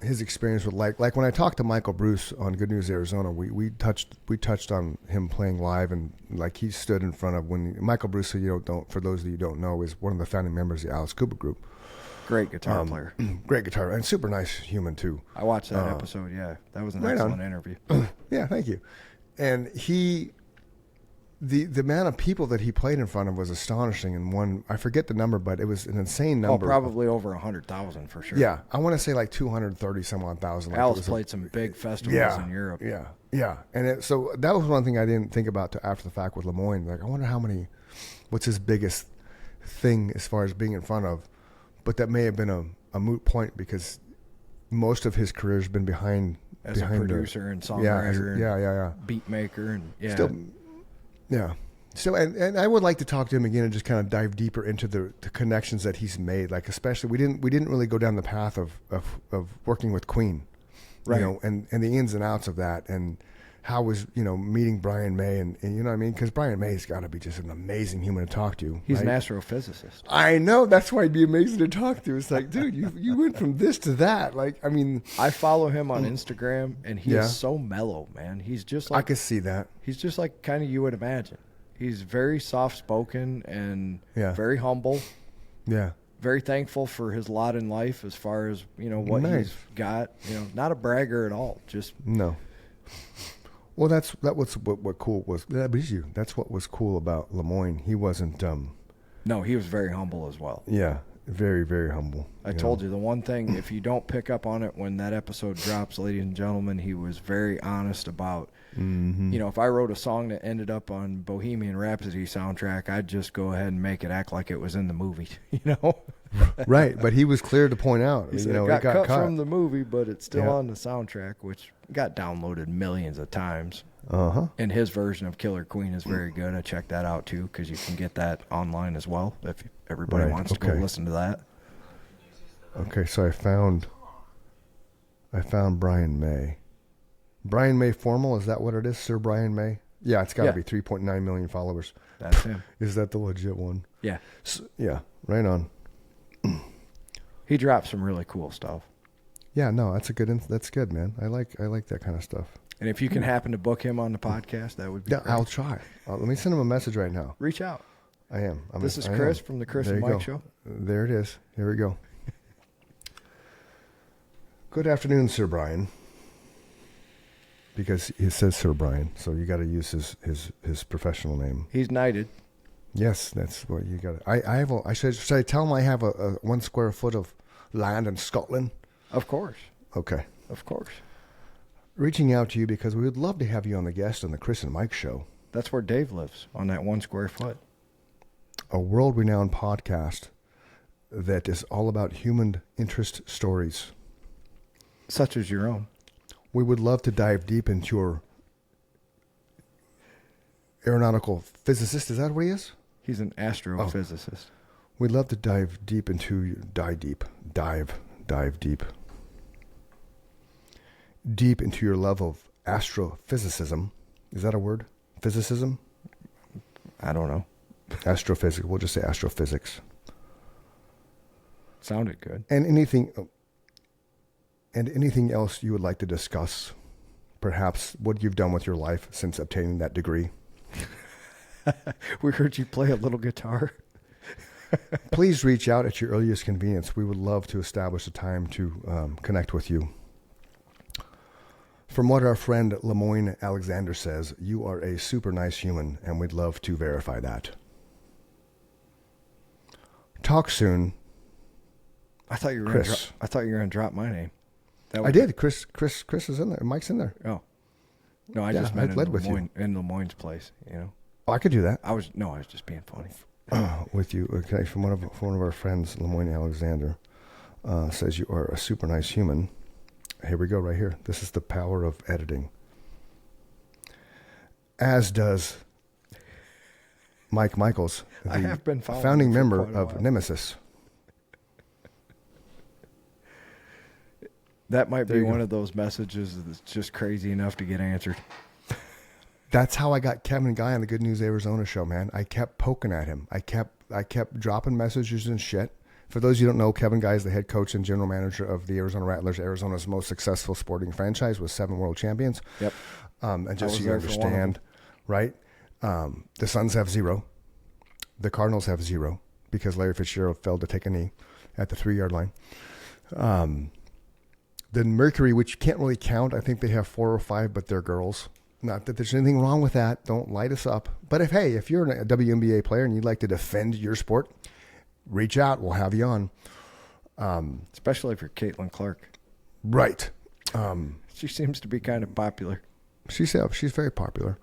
his experience with like when I talked to Michael Bruce on Good News Arizona, we touched on him playing live, and like he stood in front of Michael Bruce, who for those of you who don't know, is one of the founding members of the Alice Cooper Group. Great guitar player. Great guitar, and super nice human too. I watched that episode. Yeah, that was an excellent interview. Yeah, thank you. And the amount of people that he played in front of was astonishing. And I forget the number, but it was an insane number. Oh, probably over 100,000 for sure. Yeah, I want to say like 230 some odd thousand. Alice played some big festivals in Europe. Yeah. And so that was one thing I didn't think about till after the fact with LeMoyne. Like, I wonder what's his biggest thing as far as being in front of. But that may have been a moot point because most of his career has been behind a producer and songwriter, and beat maker, and So and I would like to talk to him again and just kind of dive deeper into the connections that he's made. Like especially we didn't really go down the path of working with Queen, right? And the ins and outs of that, and how was meeting Brian May, and you know what I mean, because Brian May's got to be just an amazing human to talk to. He's an astrophysicist. I know, that's why he'd be amazing to talk to. It's like, dude, you went from this to that. Like, I mean, I follow him on Instagram, and he is so mellow, man. He's just like, I could see that. He's just like kind of you would imagine. He's very soft spoken and very humble. Yeah. Very thankful for his lot in life as far as what he's got. Not a bragger at all. Just no. Well, that was what cool was. That was you. That's what was cool about LeMoyne. He wasn't. No, he was very humble as well. Yeah, very, very humble. I told you the one thing, if you don't pick up on it when that episode drops, ladies and gentlemen, he was very honest about, Mm-hmm. you know, if I wrote a song that ended up on Bohemian Rhapsody soundtrack, I'd just go ahead and make it act like it was in the movie, you know? Right, but he was clear to point out, He you said know, it got cut cut from the movie, but it's still Yeah. on the soundtrack, which got downloaded millions of times. Uh-huh. And his version of Killer Queen is very good. I checked that out too, because you can get that online as well if everybody Right, wants to go listen to that. Okay, so I found Brian May. Brian May Formal, is that what it is, Sir Brian May? Yeah, it's got to be 3.9 million followers. That's him. Is that the legit one? Yeah. So, yeah, right on. He dropped some really cool stuff. Yeah, no, that's good, man. I like that kind of stuff. And if you can happen to book him on the podcast, that would be great. I'll try. Let me send him a message right now. Reach out. I am. This is Chris from the Chris There and you Mike go. Show. There it is. Here we go. Good afternoon, Sir Brian. Because he says Sir Brian, so you got to use his professional name. He's knighted. Yes, that's what you got. I should I tell him I have a 1 square foot of land in Scotland? Of course. Okay. Of course. Reaching out to you because we would love to have you on the guest on the Chris and Mike Show. That's where Dave lives, on that 1 square foot. A world-renowned podcast that is all about human interest stories. Such as your own. We would love to dive deep into your aeronautical physicist. Is that what he is? He's an astrophysicist. We'd love to dive deep into dive deep into your love of astrophysicism. Is that a word? Physicism? I don't know. Astrophysics. We'll just say astrophysics. Sounded good. And anything else you would like to discuss, perhaps what you've done with your life since obtaining that degree. We heard you play a little guitar. Please reach out at your earliest convenience. We would love to establish a time to connect with you. From what our friend LeMoyne Alexander says, you are a super nice human, and we'd love to verify that. Talk soon. I thought you were Chris. going to drop my name. I did. Chris is in there. Mike's in there. Oh. No, I Yeah, just meant I'd led with you. in LeMoyne's place, you know. Oh, I could do that. I was just being funny. With you. Okay, from one of our friends, LeMoyne Alexander, says you are a super nice human. Here we go, right here. This is the power of editing. As does Mike Michaels, I have been following founding you for member quite a of while. Nemesis. That might There be you go. one of those messages that's just crazy enough to get answered. That's how I got Kevin Guy on the Good News Arizona show, man. I kept poking at him. I kept dropping messages and shit. For those you don't know, Kevin Guy is the head coach and general manager of the Arizona Rattlers, Arizona's most successful sporting franchise with 7 world champions. Yep. And just was so you there for one of understand, right? The Suns have 0. The Cardinals have 0 because Larry Fitzgerald failed to take a knee at the 3-yard line. The Mercury, which you can't really count, I think they have 4 or 5, but they're girls. Not that there's anything wrong with that. Don't light us up. But if you're a WNBA player and you'd like to defend your sport, reach out. We'll have you on. Especially if you're Caitlin Clark. Right. She seems to be kind of popular. She's very popular.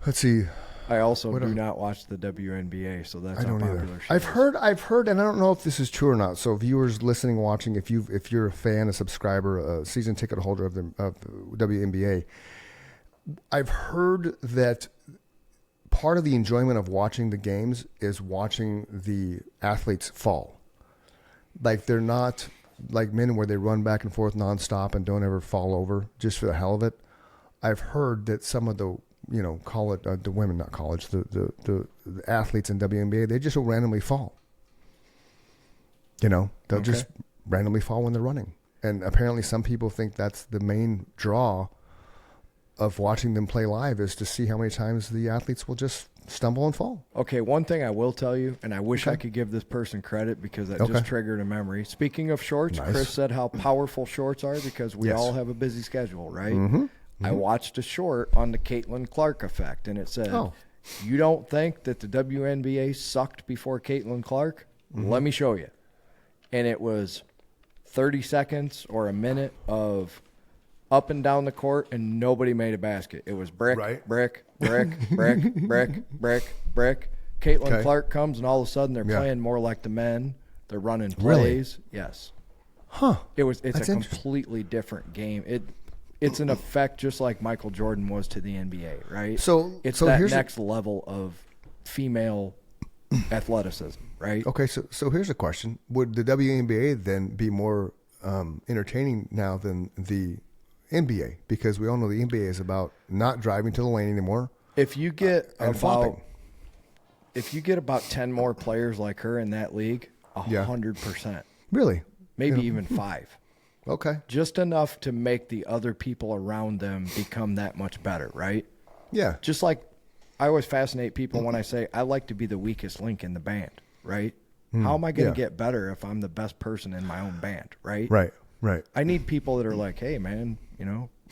Let's see. I also do not watch the WNBA, so that's I how don't popular either. she is. I've heard, and I don't know if this is true or not. So viewers listening, watching, if you're a fan, a subscriber, a season ticket holder of WNBA, I've heard that part of the enjoyment of watching the games is watching the athletes fall. Like they're not like men where they run back and forth nonstop and don't ever fall over just for the hell of it. I've heard that some of the the women, not college, the athletes in WNBA, they just will randomly fall. They'll just randomly fall when they're running. And apparently some people think that's the main draw of watching them play live is to see how many times the athletes will just stumble and fall. Okay, one thing I will tell you, and I wish I could give this person credit because that just triggered a memory. Speaking of shorts, Nice. Chris said how powerful shorts are because we Yes. all have a busy schedule, right? Mm-hmm. I watched a short on the Caitlin Clark effect, and it said, you don't think that the WNBA sucked before Caitlin Clark? Let me show you. And it was 30 seconds or a minute of up and down the court, and nobody made a basket. It was brick, brick, brick, brick, brick, brick, brick. Caitlin Clark comes, and all of a sudden they're playing more like the men. They're running plays. Really? Yes. Huh. It's a completely different game. It's an effect just like Michael Jordan was to the NBA, right? It's that next level of female athleticism, right? Okay, so here's a question. Would the WNBA then be more entertaining now than the NBA? Because we all know the NBA is about not driving to the lane anymore. If you get flopping. If you get about 10 more players like her in that league, 100%. Really? Maybe even 5. Okay. Just enough to make the other people around them become that much better, right? Yeah. Just like I always fascinate people when I say I like to be the weakest link in the band, right? How am I going to get better if I'm the best person in my own band, right? Right. I need people that are like, hey, man,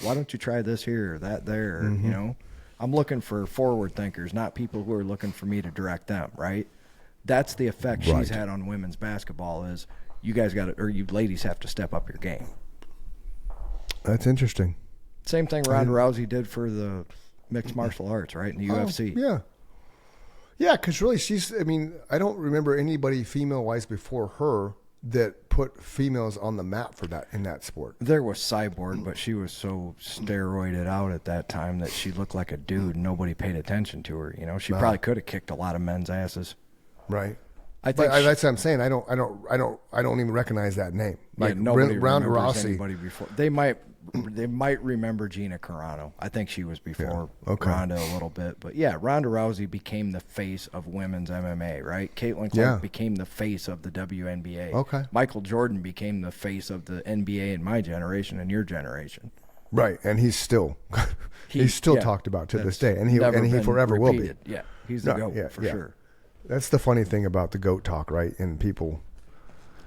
why don't you try this here or that there? Or, I'm looking for forward thinkers, not people who are looking for me to direct them, right? That's the effect she's had on women's basketball is you guys got to, or you ladies have to step up your game. That's interesting. Same thing Ronda Rousey did for the mixed martial arts, right, in the UFC. Yeah. Yeah, because really I don't remember anybody female-wise before her that put females on the map for that in that sport. There was Cyborg, but she was so steroided out at that time that she looked like a dude and nobody paid attention to her. She probably could have kicked a lot of men's asses. Right. I think that's what I'm saying. I don't even recognize that name. Like nobody Ronda remembers Rousey. anybody before. They might remember Gina Carano. I think she was before Ronda a little bit, but Ronda Rousey became the face of women's MMA, right? Caitlin Clark became the face of the WNBA. Okay. Michael Jordan became the face of the NBA in my generation and your generation. Right, and he's still talked about to this day, and he forever will be. Yeah, he's the GOAT for sure. That's the funny thing about the GOAT talk, right? And people.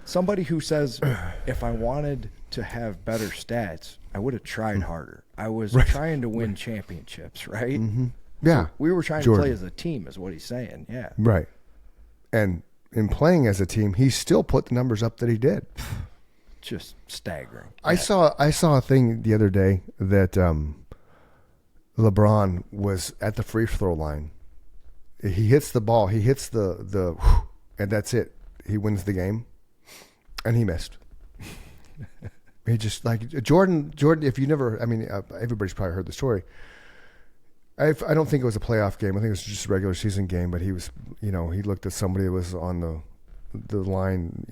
Somebody who says, if I wanted to have better stats, I would have tried harder. I was trying to win championships, right? Mm-hmm. Yeah. So we were trying to play as a team, is what he's saying. Yeah. Right. And in playing as a team, he still put the numbers up that he did. Just staggering. I saw a thing the other day that LeBron was at the free throw line. He hits the ball. He hits the and that's it. He wins the game, and he missed. He just like Jordan. If you never, everybody's probably heard the story. I don't think it was a playoff game. I think it was just a regular season game. But he was, he looked at somebody that was on the line,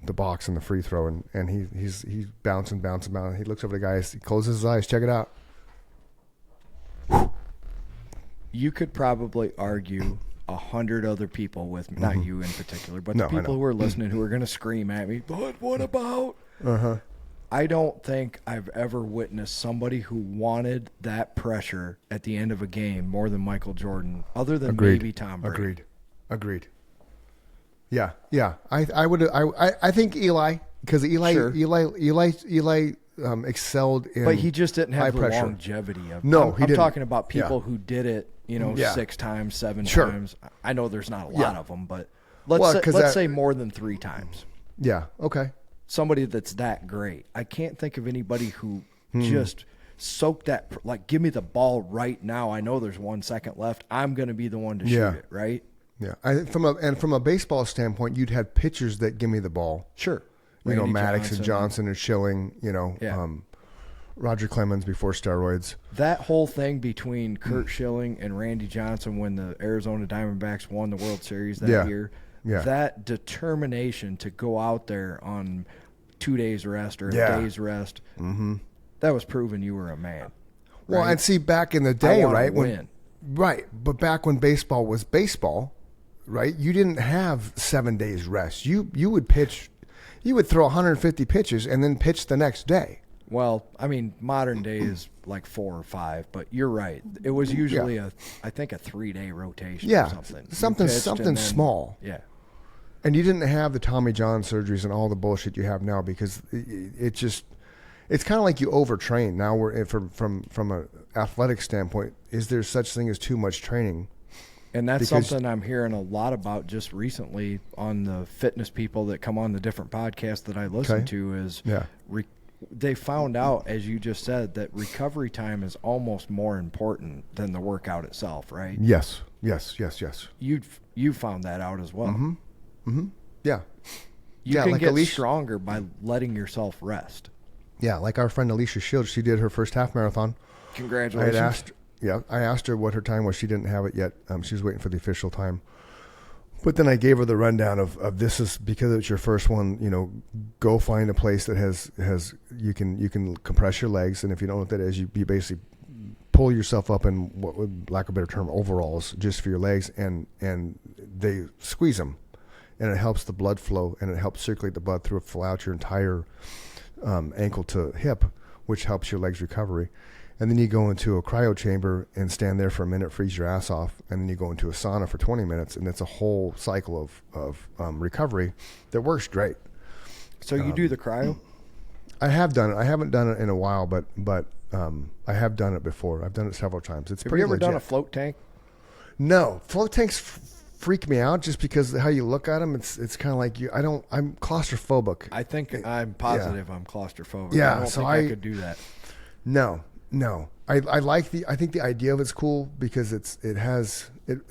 the box and the free throw, and he's bouncing. He looks over the guys. He closes his eyes. Check it out. You could probably argue 100 other people with me, not you in particular, but the people who are listening who are going to scream at me, but what about? I don't think I've ever witnessed somebody who wanted that pressure at the end of a game more than Michael Jordan, other than maybe Tom Brady. Agreed. Yeah. I think Eli, because Eli excelled in. But he just didn't have the pressure. Longevity of. No, I'm talking about people who did it, 6 times, 7 times. I know there's not a lot of them, but let's say more than 3 times. Yeah. Okay. Somebody that's that great. I can't think of anybody who just soaked that. Like, give me the ball right now. I know there's 1 second left. I'm going to be the one to shoot it. Right. Yeah. From a baseball standpoint, you'd had pitchers that give me the ball. Sure. Maddox and Johnson and Schilling, Roger Clemens before steroids. That whole thing between Kurt Schilling and Randy Johnson when the Arizona Diamondbacks won the World Series that year, that determination to go out there on 2 days rest or a day's rest, that was proving you were a man. Well, right? and see, back in the day, right? Win. But back when baseball was baseball, right? You didn't have 7 days rest. You would pitch. You would throw 150 pitches and then pitch the next day. Well, modern day is like 4 or 5, but you're right. It was usually I think a 3-day rotation or something. Something small. Yeah. And you didn't have the Tommy John surgeries and all the bullshit you have now because it It's kind of like you overtrain. Now we're from an athletic standpoint. Is there such thing as too much training? And that's something I'm hearing a lot about just recently on the fitness people that come on the different podcasts that I listen to is they found out, as you just said, that recovery time is almost more important than the workout itself, right? Yes. You found that out as well. Yeah. You can like get Alicia, stronger by letting yourself rest. Yeah, like our friend Alicia Shields, she did her first half marathon. Congratulations. I asked her what her time was. She didn't have it yet. She was waiting for the official time. But then I gave her the rundown of this is because it's your first one. Go find a place that has you can compress your legs, and if you don't know what that is, you basically pull yourself up in what would, lack of a better term, overalls just for your legs, and they squeeze them, and it helps the blood flow, and it helps circulate the blood throughout your entire ankle to hip, which helps your legs recovery. And then you go into a cryo chamber and stand there for a minute, freeze your ass off, and then you go into a sauna for 20 minutes, and it's a whole cycle of recovery that works great. So you do the cryo? I have done it. I haven't done it in a while, but I have done it before. I've done it several times. It's have pretty you ever legit. done a float tank? No, float tanks freak me out just because of how you look at them. It's kind of like I'm claustrophobic. I think I'm positive I'm claustrophobic. Yeah, I don't think I could do that. No. I think the idea of it's cool because it's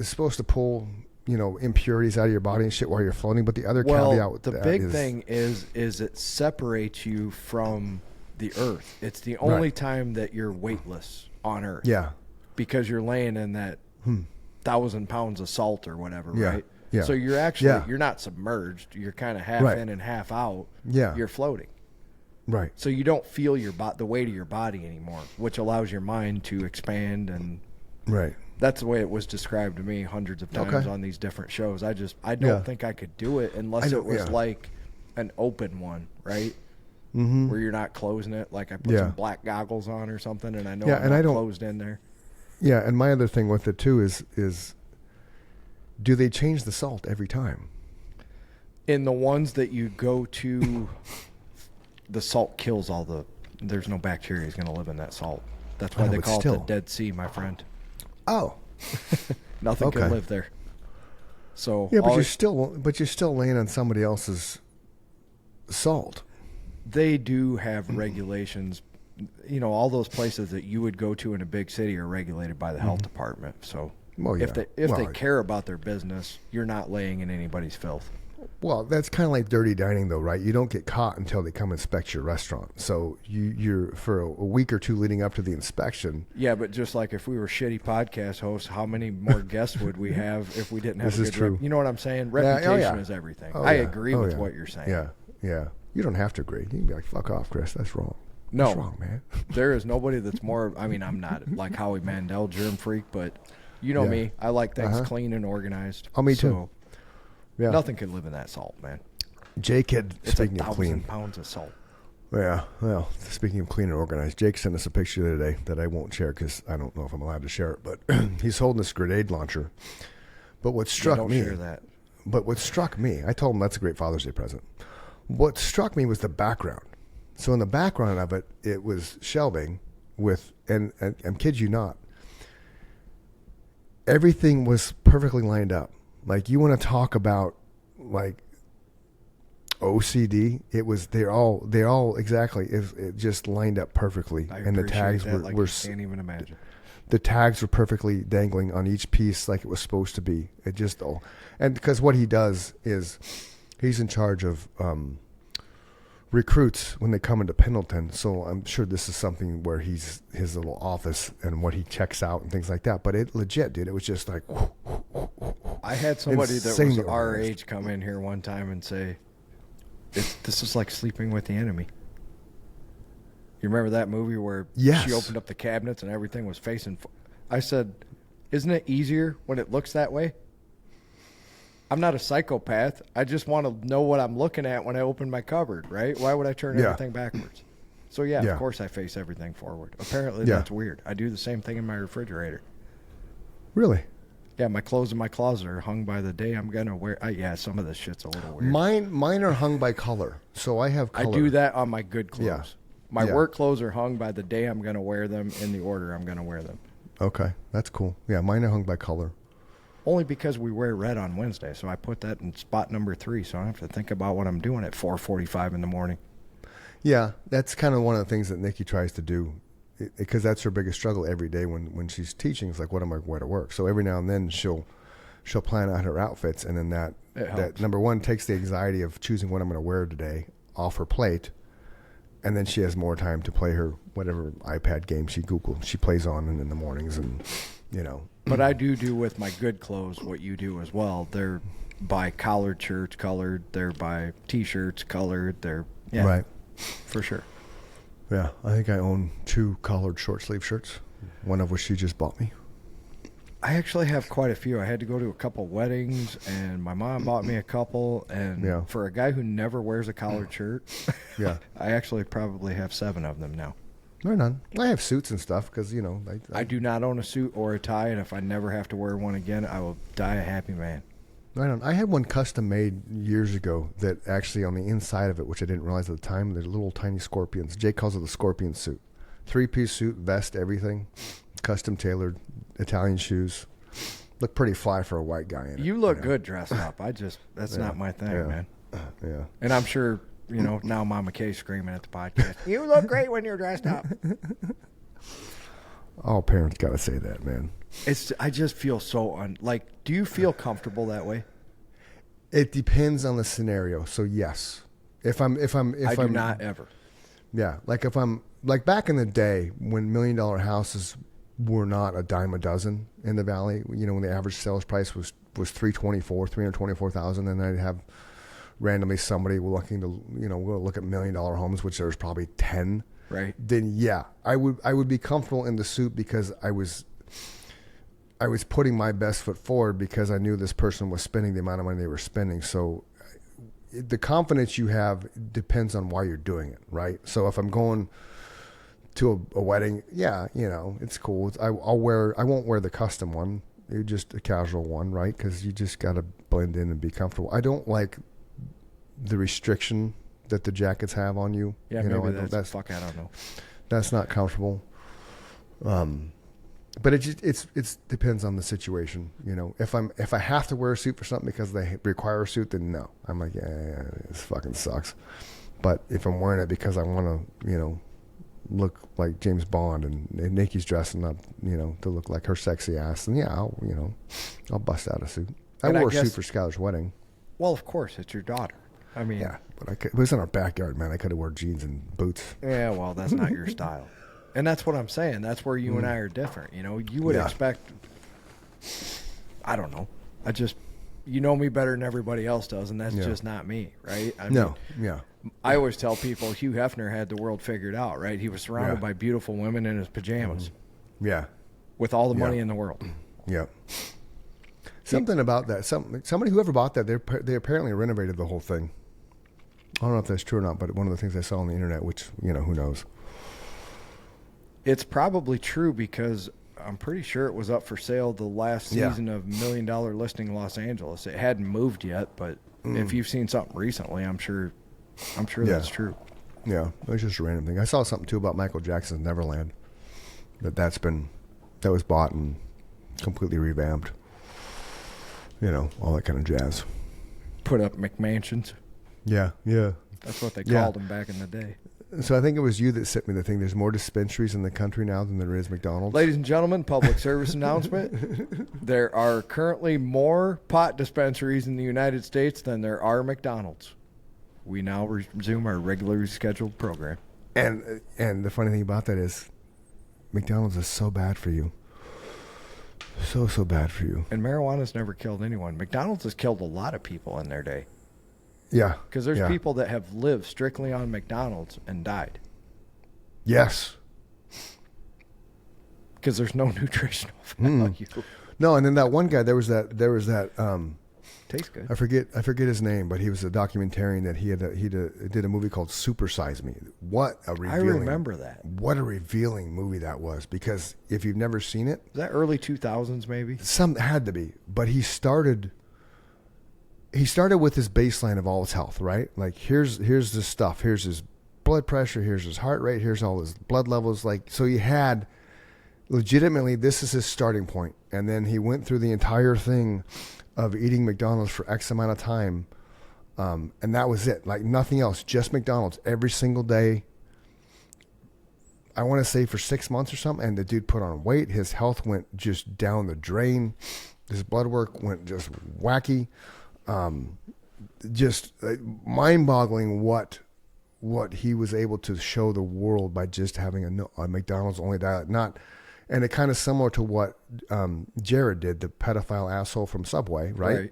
supposed to pull, impurities out of your body and shit while you're floating. But the other caveat with the big thing is it separates you from the earth. It's the only time that you're weightless on earth. Yeah. Because you're laying in that 1,000 pounds of salt or whatever, right? Yeah. So you're actually, you're not submerged. You're kind of half in and half out. Yeah. You're floating. Right. So you don't feel the weight of your body anymore, which allows your mind to expand. And that's the way it was described to me hundreds of times on these different shows. I don't think I could do it unless it was like an open one, right? Mm-hmm. Where you're not closing it. Like I put some black goggles on or something, and I know I'm not closed in there. Yeah, and my other thing with it too is do they change the salt every time? In the ones that you go to, the salt kills there's no bacteria is going to live in that salt. That's why they call it the Dead Sea, my friend. Oh. Nothing can live there. So yeah, but you're still laying on somebody else's salt. They do have regulations. All those places that you would go to in a big city are regulated by the health department. So if they care about their business, you're not laying in anybody's filth. Well, that's kind of like dirty dining, though, right? You don't get caught until they come inspect your restaurant. So you're for a week or two leading up to the inspection. Yeah, but just like if we were shitty podcast hosts, how many more guests would we have if we didn't have this a is good true. You know what I'm saying? Reputation is everything. I agree with what you're saying. Yeah. You don't have to agree. You can be like, fuck off, Chris. That's wrong. No. That's wrong, man. There is nobody that's more, I'm not like Howie Mandel, germ freak, but you know me. I like things clean and organized. Oh, me too. Yeah. Nothing could live in that salt, man. Jake had, speaking of clean. 1,000 pounds of salt. Yeah, well, speaking of clean and organized, Jake sent us a picture the other day that I won't share because I don't know if I'm allowed to share it, but he's holding this grenade launcher. But what struck me... Don't share that. But what struck me, I told him that's a great Father's Day present. What struck me was the background. So in the background of it, it was shelving with, and I kid you not, everything was perfectly lined up. Like you want to talk about like OCD, they're all exactly, it just lined up perfectly. I and the tags that, were I can't even imagine. The tags were perfectly dangling on each piece like it was supposed to be. It just and because what he does is he's in charge of recruits when they come into Pendleton. So I'm sure this is something where he's his little office and what he checks out and things like that. But it legit, dude, it was just like. I had somebody that was our age come in here one time and say, "This is like sleeping with the enemy." You remember that movie where she opened up the cabinets and everything was facing... I said, isn't it easier when it looks that way? I'm not a psychopath. I just want to know what I'm looking at when I open my cupboard, right? Why would I turn everything backwards? So, of course I face everything forward. Apparently that's weird. I do the same thing in my refrigerator. Really? Yeah, my clothes in my closet are hung by the day I'm going to wear... some of this shit's a little weird. Mine are hung by color. So I have color. I do that on my good clothes. Yeah. My work clothes are hung by the day I'm going to wear them in the order I'm going to wear them. Okay, that's cool. Yeah, mine are hung by color. Only because we wear red on Wednesday, so I put that in spot number 3, so I don't have to think about what I'm doing at 4:45 in the morning. Yeah, that's kind of one of the things that Nikki tries to do, because that's her biggest struggle every day when she's teaching. It's like, what am I wear to work? So every now and then she'll plan out her outfits, and then that number one takes the anxiety of choosing what I'm going to wear today off her plate, and then she has more time to play her whatever iPad game she plays on in the mornings, and you know. But I do with my good clothes what you do as well. They're by collared shirts colored. They're by T-shirts colored. Right. For sure. Yeah, I think I own 2 collared short sleeve shirts, one of which she just bought me. I actually have quite a few. I had to go to a couple weddings, and my mom bought me a couple. And for a guy who never wears a collared shirt, I actually probably have 7 of them now. Right on. I have suits and stuff because, you know. I do not own a suit or a tie, and if I never have to wear one again, I will die a happy man. Right on. I had one custom made years ago that actually on the inside of it, which I didn't realize at the time, there's little tiny scorpions. Jake calls it the scorpion suit. 3-piece suit, vest, everything. Custom tailored, Italian shoes. Look pretty fly for a white guy in it. You look good dressed up. That's not my thing, man. Yeah. And I'm sure, you know, now Mama Kay's screaming at the podcast. You look great when you're dressed up. All parents got to say that, man. I just feel so do you feel comfortable that way? It depends on the scenario. So yes, if I'm not ever. Yeah, like if I'm like back in the day when $1 million houses were not a dime a dozen in the valley. You know, when the average sales price was 324,000, and I'd have randomly somebody looking to we'll look at $1 million homes, which there's probably 10. Right. Then yeah, I would be comfortable in the suit because I was putting my best foot forward because I knew this person was spending the amount of money they were spending. So the confidence you have depends on why you're doing it, right? So if I'm going to a wedding, yeah, you know, it's cool. I won't wear the custom one, just a casual one, right? Because you just got to blend in and be comfortable. I don't like the restriction that the jackets have on you. Yeah, you maybe know, I don't know. That's not comfortable. But it depends on the situation. You know, if I have to wear a suit for something because they require a suit, then no. I'm like, yeah, this fucking sucks. But if I'm wearing it because I want to, look like James Bond and Nikki's dressing up, to look like her sexy ass, then yeah, I'll bust out a suit. I wore a suit for Skylar's wedding. Well, of course, it's your daughter. I mean, yeah, but it was in our backyard, man. I could have worn jeans and boots. Yeah, well, that's not your style. And that's what I'm saying. That's where you and I are different. You would expect, I don't know. You know me better than everybody else does, and that's just not me, right? I always tell people Hugh Hefner had the world figured out, right? He was surrounded by beautiful women in his pajamas. Yeah. With all the money in the world. Yeah. Something about that. Somebody who ever bought that, they apparently renovated the whole thing. I don't know if that's true or not, but one of the things I saw on the internet, which, who knows. It's probably true because I'm pretty sure it was up for sale the last season of $1 Million Listing Los Angeles. It hadn't moved yet, but if you've seen something recently, I'm sure that's true. Yeah, it was just a random thing. I saw something too about Michael Jackson's Neverland. That was bought and completely revamped. All that kind of jazz. Put up McMansions. Yeah. That's what they called them back in the day. So I think it was you that sent me the thing. There's more dispensaries in the country now than there is McDonald's. Ladies and gentlemen, public service announcement. There are currently more pot dispensaries in the United States than there are McDonald's. We now resume our regularly scheduled program. And the funny thing about that is McDonald's is so bad for you. So bad for you. And marijuana's never killed anyone. McDonald's has killed a lot of people in their day. Yeah. Because there's people that have lived strictly on McDonald's and died. Yes. Because there's no nutritional value. No, and then that one guy, there was that tastes good. I forget his name, but he was a documentarian that he did a movie called Super Size Me. What a revealing! I remember that. What a revealing movie that was, because if you've never seen it, was that early 2000s maybe? Some had to be, but he started with his baseline of all his health, right? Like here's the stuff, here's his blood pressure. Here's his heart rate. Here's all his blood levels. Like, so he had legitimately, this is his starting point. And then he went through the entire thing of eating McDonald's for X amount of time. And that was it. Like nothing else, just McDonald's every single day. I want to say for 6 months or something. And the dude put on weight. His health went just down the drain. His blood work went just wacky. Just mind-boggling what he was able to show the world by just having a McDonald's only diet. And it kind of similar to what Jared did, the pedophile asshole from Subway, right?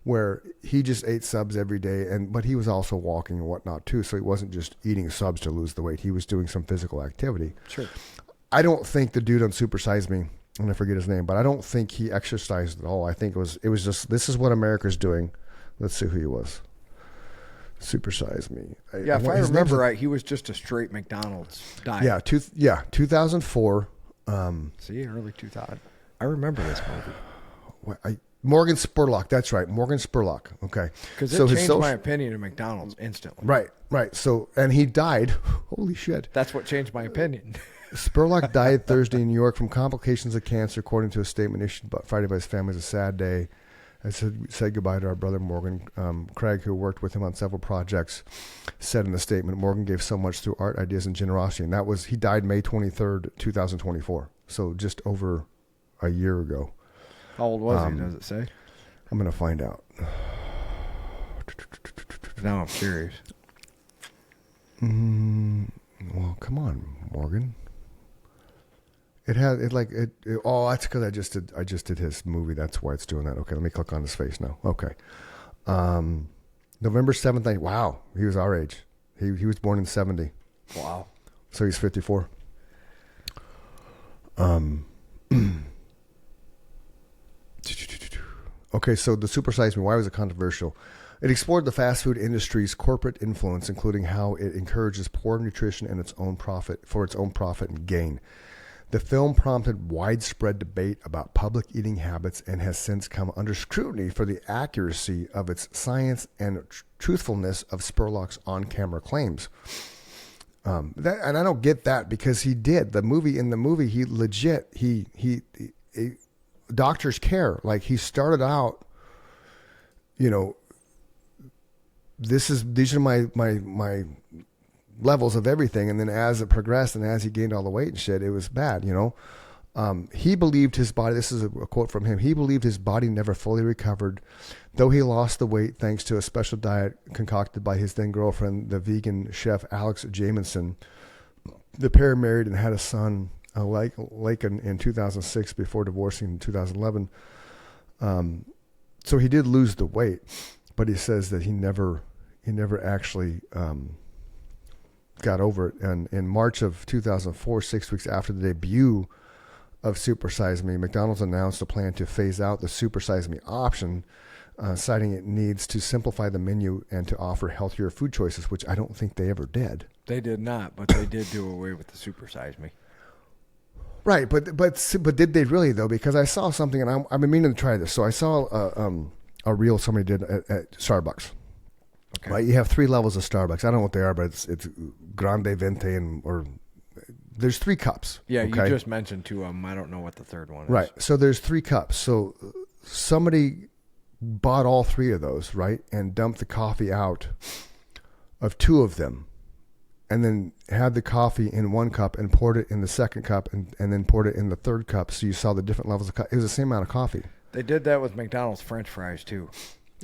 Where he just ate subs every day, but he was also walking and whatnot too. So he wasn't just eating subs to lose the weight. He was doing some physical activity. Sure. I don't think the dude on Super Size Me, I'm gonna forget his name, but I don't think he exercised at all. I think it was just, this is what America's doing. Let's see who he was. Super Size Me. Yeah, if I remember right, he was just a straight McDonald's diet. Yeah, 2004. See, early 2000. I remember this movie. Morgan Spurlock. That's right, Morgan Spurlock. Okay, because it changed my opinion of McDonald's instantly. Right. So, and he died. Holy shit! That's what changed my opinion. Spurlock died Thursday in New York from complications of cancer, according to a statement issued Friday by his family. It's a sad day. I said goodbye to our brother Morgan. Craig, who worked with him on several projects, said in the statement, Morgan gave so much through art, ideas, and generosity. And he died May 23rd, 2024. So just over a year ago. How old was he, does it say? I'm going to find out. Now I'm curious. Well, come on, Morgan. Oh, that's because I just did his movie. That's why it's doing that. Okay, let me click on his face now. Okay. November 7th. Wow, he was our age. He was born in 70. Wow. So he's 54. Okay, so the Super Size Me, why was it controversial? It explored the fast food industry's corporate influence, including how it encourages poor nutrition and its own profit and gain. The film prompted widespread debate about public eating habits and has since come under scrutiny for the accuracy of its science and truthfulness of Spurlock's on-camera claims. And I don't get that, because he did. In the movie, he legit, he doctor's care. Like, he started out, these are my levels of everything, and then as it progressed and as he gained all the weight and shit, it was bad. He believed his body, this is a quote from him, he believed his body never fully recovered, though he lost the weight thanks to a special diet concocted by his then girlfriend, the vegan chef Alex Jamieson. The pair married and had a son, Laken, in 2006 before divorcing in 2011. So he did lose the weight, but he says that he never actually got over it. And in March of 2004, 6 weeks after the debut of Super Size Me, McDonald's announced a plan to phase out the Super Size Me option, citing it needs to simplify the menu and to offer healthier food choices, which I don't think they ever did. They did not, but they did do away with the Super Size Me. Right, but did they really, though? Because I saw something, and I've been meaning to try this. So I saw a reel somebody did at Starbucks. Okay. Right, you have 3 levels of Starbucks. I don't know what they are, but it's Grande, Venti, or there's 3 cups. Yeah, okay? You just mentioned 2 of them. I don't know what the third one is. Right, so there's 3 cups. So somebody bought all 3 of those, right, and dumped the coffee out of 2 of them, and then had the coffee in 1 cup and poured it in the second cup, and then poured it in the third cup. So you saw the different levels of coffee. It was the same amount of coffee. They did that with McDonald's French fries too.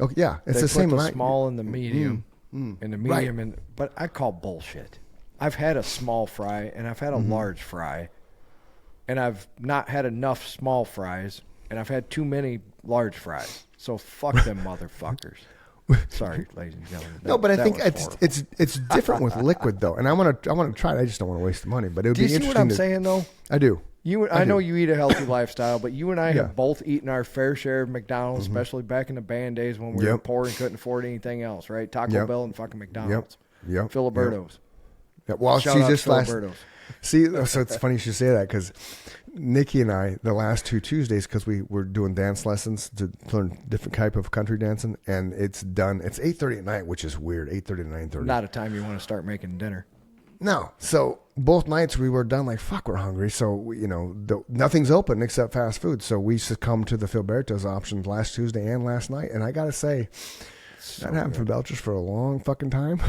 Oh yeah, it's they the same put amount. The small and the medium, and the medium, right. But I call bullshit. I've had a small fry and I've had a large fry, and I've not had enough small fries, and I've had too many large fries. So fuck them motherfuckers. Sorry, ladies and gentlemen. No, but I think it's different with liquid though, and I want to try it. I just don't want to waste the money. But it would be interesting. Do you see what I'm saying though? I do. I know you eat a healthy lifestyle, but you and I have both eaten our fair share of McDonald's, especially back in the band days when we were poor and couldn't afford anything else, right? Taco Bell and fucking McDonald's. Yep. Filiberto's. Yep. Well, Shout out Filiberto's. So it's funny you should say that, because Nikki and I, the last 2 Tuesdays, because we were doing dance lessons to learn different type of country dancing, and it's done. It's 8:30 at night, which is weird. 8:30 to 9:30. Not a time you want to start making dinner. No. So both nights we were done like, fuck, we're hungry. So, nothing's open except fast food. So we succumbed to the Filberto's options last Tuesday and last night. And I got to say, that happened for Belchers for a long fucking time.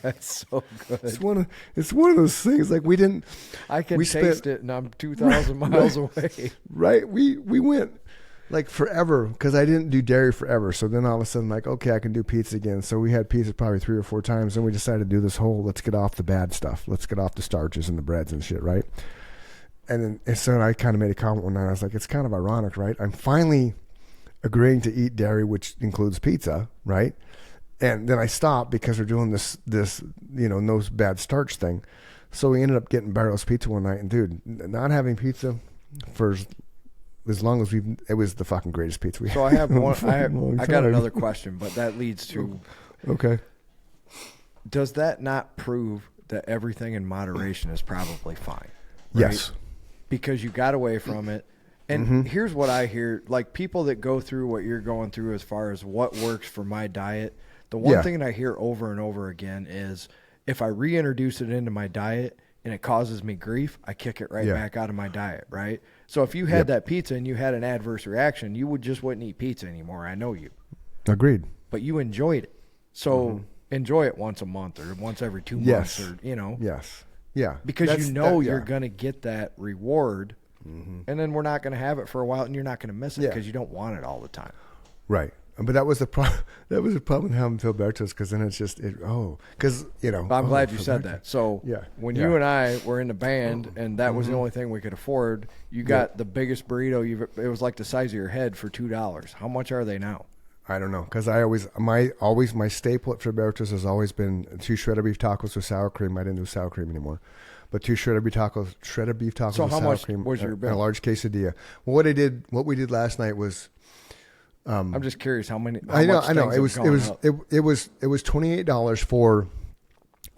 It's so good. It's one of those things like we didn't. I can taste it, and I'm 2,000 miles away. Right. We went like forever because I didn't do dairy forever. So then all of a sudden, like, okay, I can do pizza again. So we had pizza probably 3 or 4 times. And we decided to do this whole, let's get off the bad stuff. Let's get off the starches and the breads and shit, right? And so I kind of made a comment one night. I was like, it's kind of ironic, right? I'm finally agreeing to eat dairy, which includes pizza, right? And then I stopped because we're doing this no bad starch thing. So we ended up getting Barrow's Pizza one night. And dude, not having pizza for as long as it was the fucking greatest pizza we had. So I have one. I got another question, but that leads to. Okay. Does that not prove that everything in moderation is probably fine? Right? Yes. Because you got away from it. And here's what I hear, like people that go through what you're going through as far as what works for my diet. The one thing that I hear over and over again is if I reintroduce it into my diet and it causes me grief, I kick it right back out of my diet, right? So if you had that pizza and you had an adverse reaction, you wouldn't eat pizza anymore. I know you. Agreed. But you enjoyed it. So enjoy it once a month or once every 2 months or, Yes. Yeah. Because you're going to get that reward. And then we're not going to have it for a while, and you're not going to miss it because you don't want it all the time. Right. But that was the problem. That was the problem having Filberto's because then it's just because I'm glad you said that. So when you and I were in the band, and that was the only thing we could afford, you got the biggest burrito. It was like the size of your head for $2. How much are they now? I don't know because my staple at Filberto's has always been 2 shredded beef tacos with sour cream. I didn't do sour cream anymore. But 2 shredded beef tacos so with how sour much cream was your bill? and a large quesadilla. Well, what we did last night was. I'm just curious how many. I know. It was $28 for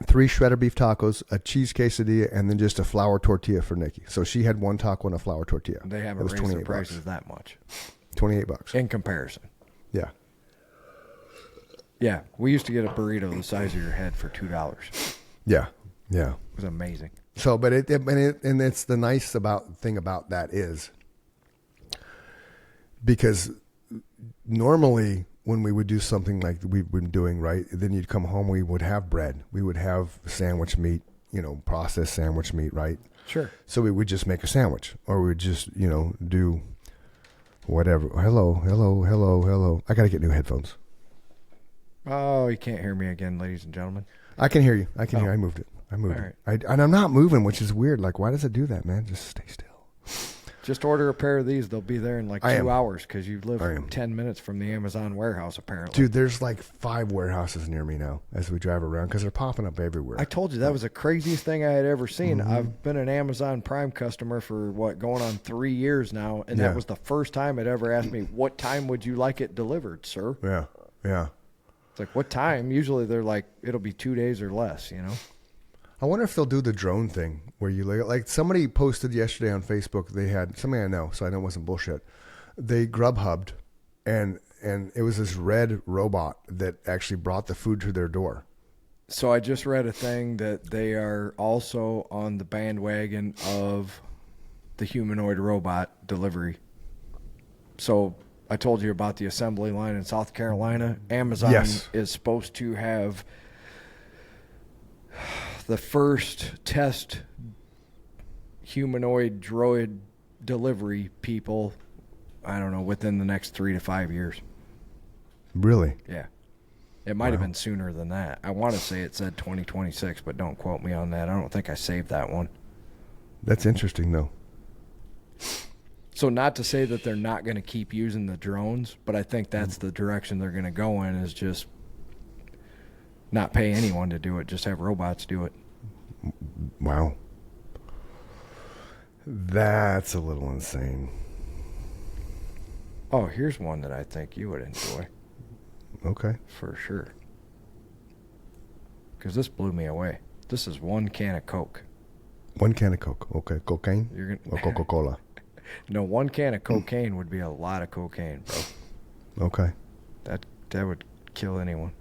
3 shredded beef tacos, a cheese quesadilla, and then just a flour tortilla for Nikki. So she had 1 taco and a flour tortilla. They haven't raised their prices that much. $28 in comparison. Yeah. Yeah, we used to get a burrito the size of your head for $2. Yeah. Yeah. It was amazing. So, but it's the nice thing about that is because normally when we would do something like we've been doing, right, then you'd come home, we would have bread, we would have sandwich meat, processed sandwich meat, right? Sure. So we would just make a sandwich, or we would just, do whatever. Hello. I got to get new headphones. Oh, you can't hear me again, ladies and gentlemen. I can hear you. I can hear. I moved it. Right. And I'm not moving, which is weird. Like, why does it do that, man? Just stay still. Just order a pair of these. They'll be there in like 2 hours because you live 10 minutes from the Amazon warehouse, apparently. Dude, there's like 5 warehouses near me now as we drive around because they're popping up everywhere. I told you that was the craziest thing I had ever seen. I've been an Amazon Prime customer for going on 3 years now, and that was the first time it ever asked me, what time would you like it delivered, sir? Yeah. It's like, what time? Usually they're like, it'll be 2 days or less, I wonder if they'll do the drone thing where you like somebody posted yesterday on Facebook. They had somebody I know, so I know it wasn't bullshit. They Grubhubbed, and it was this red robot that actually brought the food to their door. So I just read a thing that they are also on the bandwagon of the humanoid robot delivery. So I told you about the assembly line in South Carolina. Amazon is supposed to have the first test humanoid droid delivery people, I don't know, within the next 3 to 5 years. Really? Yeah. It might have been sooner than that. I want to say it said 2026, but don't quote me on that. I don't think I saved that one. That's interesting, though. So not to say that they're not going to keep using the drones, but I think that's the direction they're going to go in, is just not pay anyone to do it, just have robots do it. Wow. That's a little insane. Oh, here's one that I think you would enjoy. Okay. For sure. Because this blew me away. This is 1 can of Coke. 1 can of Coke. Okay. Cocaine? Or Coca-Cola? No, 1 can of cocaine would be a lot of cocaine, bro. Okay. That would kill anyone.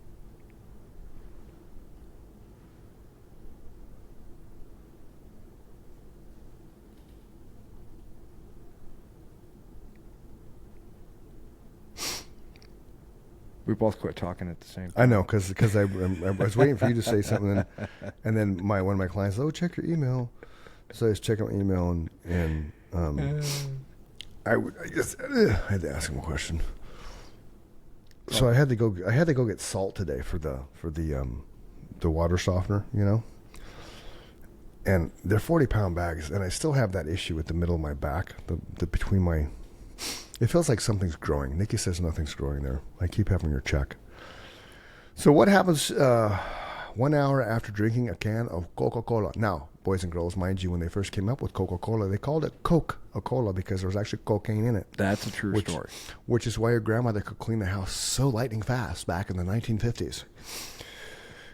We both quit talking at the same time. I know, because I was waiting for you to say something, and then one of my clients, oh, check your email. So I was checking my email, and I had to ask him a question. So I had to go get salt today for the water softener, and they're 40-pound bags, and I still have that issue with the middle of my back, the between my. It feels like something's growing. Nikki says nothing's growing there. I keep having her check. So what happens 1 hour after drinking a can of Coca-Cola? Now, boys and girls, mind you, when they first came up with Coca-Cola, they called it Coke-a-Cola because there was actually cocaine in it. That's a true story. Which is why your grandmother could clean the house so lightning fast back in the 1950s.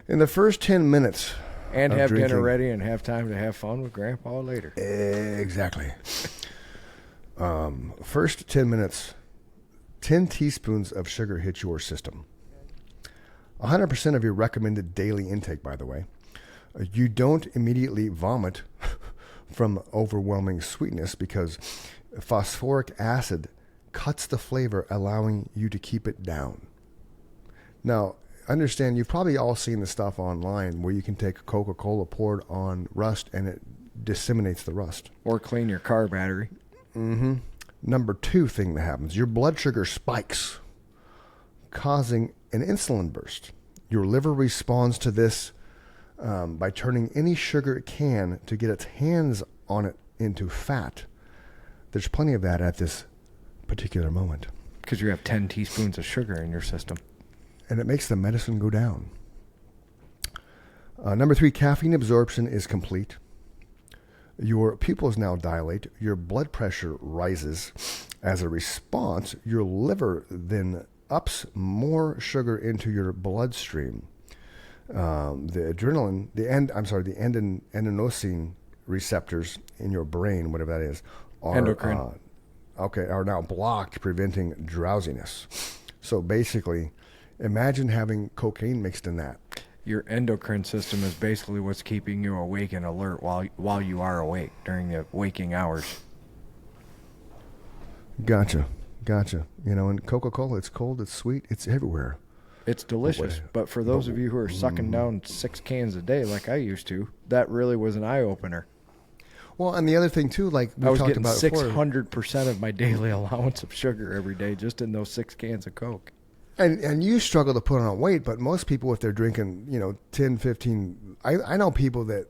In the first 10 minutes and of have drinking, dinner ready and have time to have fun with Grandpa later. Exactly. First 10 minutes, 10 teaspoons of sugar hit your system. 100% of your recommended daily intake, by the way. You don't immediately vomit from overwhelming sweetness because phosphoric acid cuts the flavor, allowing you to keep it down. Now, understand, you've probably all seen the stuff online where you can take Coca-Cola poured on rust and it disseminates the rust. Or clean your car battery. Mm-hmm. Number 2 thing that happens, your blood sugar spikes, causing an insulin burst. Your liver responds to this by turning any sugar it can to get its hands on it into fat. There's plenty of that at this particular moment. Because you have 10 teaspoons of sugar in your system. And it makes the medicine go down. Number 3, caffeine absorption is complete. Your pupils now dilate. Your blood pressure rises. As a response, your liver then ups more sugar into your bloodstream. The adenosine receptors in your brain, whatever that is, are now blocked, preventing drowsiness. So basically, imagine having cocaine mixed in that. Your endocrine system is basically what's keeping you awake and alert while you are awake during the waking hours. Gotcha. And Coca-Cola, it's cold, it's sweet, it's everywhere. It's delicious. But for those of you who are sucking down 6 cans a day like I used to, that really was an eye-opener. Well, and the other thing, too, like we talked about before. I was getting 600% of my daily allowance of sugar every day just in those 6 cans of Coke. And you struggle to put on weight, but most people, if they're drinking, 10, 15, I know people that,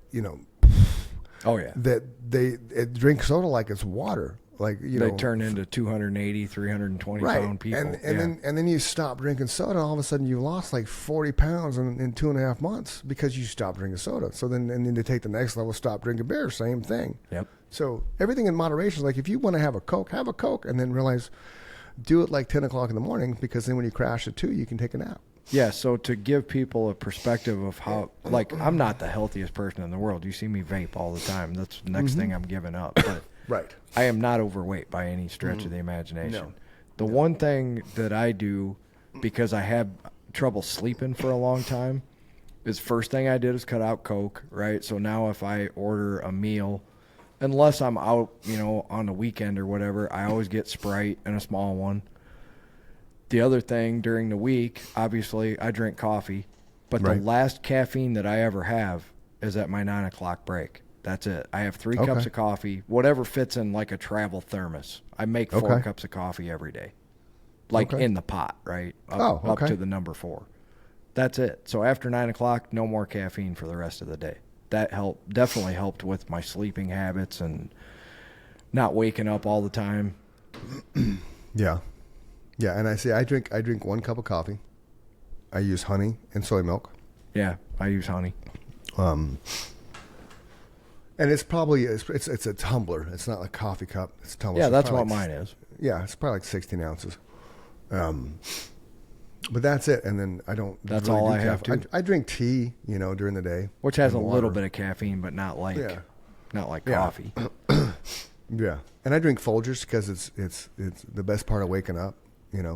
oh yeah, that they drink soda like it's water. Like, they turn into 280, 320 pound people. And then you stop drinking soda, all of a sudden you lost like 40 pounds in 2.5 months because you stopped drinking soda. So then to take the next level, stop drinking beer, same thing. Yep. So everything in moderation. Like if you want to have a Coke, and then realize, do it like 10 o'clock in the morning, because then when you crash at 2, you can take a nap. Yeah, so to give people a perspective of how, like, I'm not the healthiest person in the world. You see me vape all the time. That's the next thing I'm giving up. But right. I am not overweight by any stretch of the imagination. The one thing that I do, because I had trouble sleeping for a long time, is first thing I did is cut out Coke, right? So now if I order a meal, unless I'm out, on the weekend or whatever, I always get Sprite and a small one. The other thing during the week, obviously, I drink coffee, but the last caffeine that I ever have is at my 9 o'clock break. That's it. I have 3 cups of coffee, whatever fits in like a travel thermos. I make 4 cups of coffee every day, in the pot, right? Up to the number 4. That's it. So after 9 o'clock, no more caffeine for the rest of the day. That definitely helped with my sleeping habits and not waking up all the time. Yeah. And I drink 1 cup of coffee. I use honey and soy milk. Yeah, I use honey. And it's probably it's a tumbler. It's not like a coffee cup. It's a tumbler. Yeah, so that's what mine is. Yeah, it's probably like 16 ounces. But that's it. And then I don't. That's really all I have to. I drink tea, during the day, which has a little bit of caffeine, but not like coffee. Yeah, and I drink Folgers because it's the best part of waking up.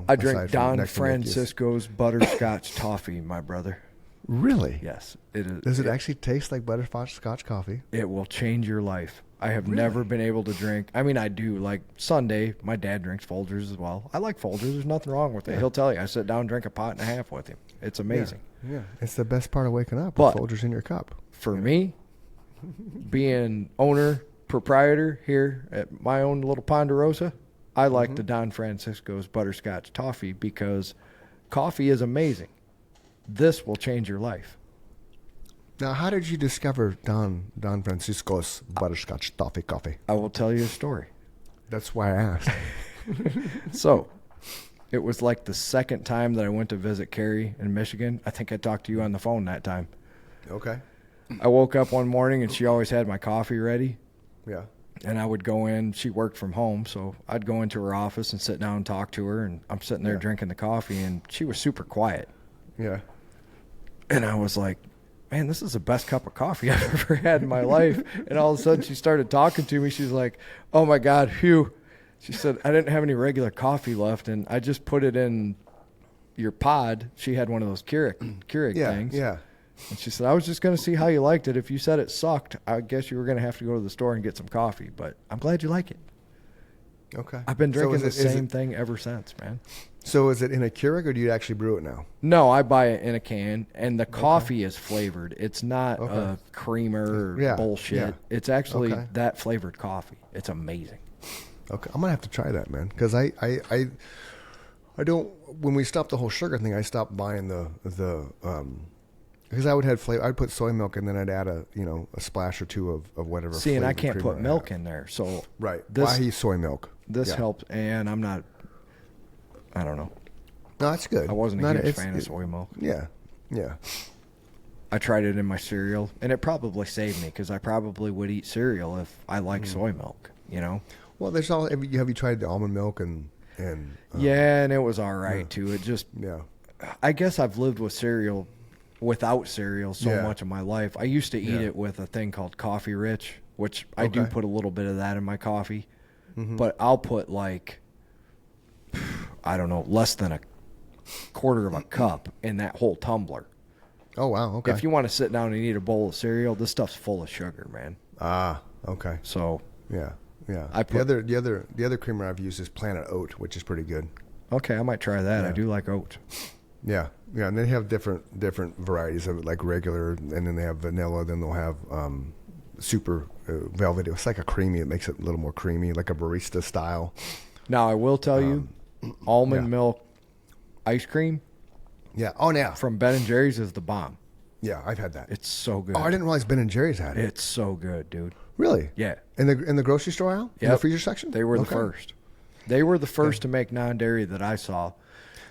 I drink Don Francisco's butterscotch toffee, my brother. Really? Yes, it is. Does it actually taste like butterscotch coffee? It will change your life. I have never been able to drink. I mean, I do. Like Sunday, my dad drinks Folgers as well. I like Folgers. There's nothing wrong with it. He'll tell you. I sit down and drink a pot and a half with him. It's amazing. Yeah. It's the best part of waking up But with Folgers in your cup. For me, being owner, proprietor here at my own little Ponderosa, I like the Don Francisco's Butterscotch Toffee because coffee is amazing. This will change your life. Now, how did you discover Don Francisco's Butterscotch Toffee coffee? I will tell you a story. That's why I asked. So, it was like the second time that I went to visit Carrie in Michigan. I think I talked to you on the phone that time. Okay. I woke up one morning and she always had my coffee ready. Yeah. And I would go in. She worked from home, so I'd go into her office and sit down and talk to her. And I'm sitting there drinking the coffee, and she was super quiet. Yeah. And I was like, man, this is the best cup of coffee I've ever had in my life. And all of a sudden she started talking to me. She's like, oh, my God, phew. She said, I didn't have any regular coffee left, and I just put it in your pod. She had one of those Keurig things. Yeah. And she said, I was just going to see how you liked it. If you said it sucked, I guess you were going to have to go to the store and get some coffee. But I'm glad you like it. Okay. I've been drinking the same it, thing ever since, man. So is it in a Keurig, or do you actually brew it now? No, I buy it in a can, and the coffee is flavored. It's not a creamer or bullshit. Yeah. It's actually that flavored coffee. It's amazing. Okay, I'm gonna have to try that, man, because I don't. When we stopped the whole sugar thing, I stopped buying the because I would have flavor. I'd put soy milk, and then I'd add a splash or two of whatever. See, and I can't put milk in there, so right. Why he's soy milk? This helps, and I'm not. I don't know. No, that's good. I wasn't a huge fan of soy milk. Yeah. I tried it in my cereal, and it probably saved me because I probably would eat cereal if I like soy milk. You know. Well, there's all. Have you tried the almond milk and yeah, and it was all right too. It just I guess I've lived with cereal without cereal so much of my life. I used to eat it with a thing called Coffee Rich, which I do put a little bit of that in my coffee, but I'll put like I don't know, less than a quarter of a cup in that whole tumbler. Oh wow, okay. If you want to sit down and eat a bowl of cereal, this stuff's full of sugar, man. Ah, okay. So yeah. I put, the other creamer I've used is Planet Oat, which is pretty good. Okay, I might try that. Yeah. I do like oat. Yeah, and they have different varieties of it, like regular, and then they have vanilla. Then they'll have super velvet. It's like a creamy. It makes it a little more creamy, like a barista style. Now I will tell you, almond milk ice cream. Yeah. Oh, yeah. From Ben and Jerry's is the bomb. Yeah, I've had that. It's so good. Oh, I didn't realize Ben and Jerry's had it. It's so good, dude. Really? Yeah. In the grocery store aisle? Yeah. In the freezer section? They were the first. They were the first to make non-dairy that I saw.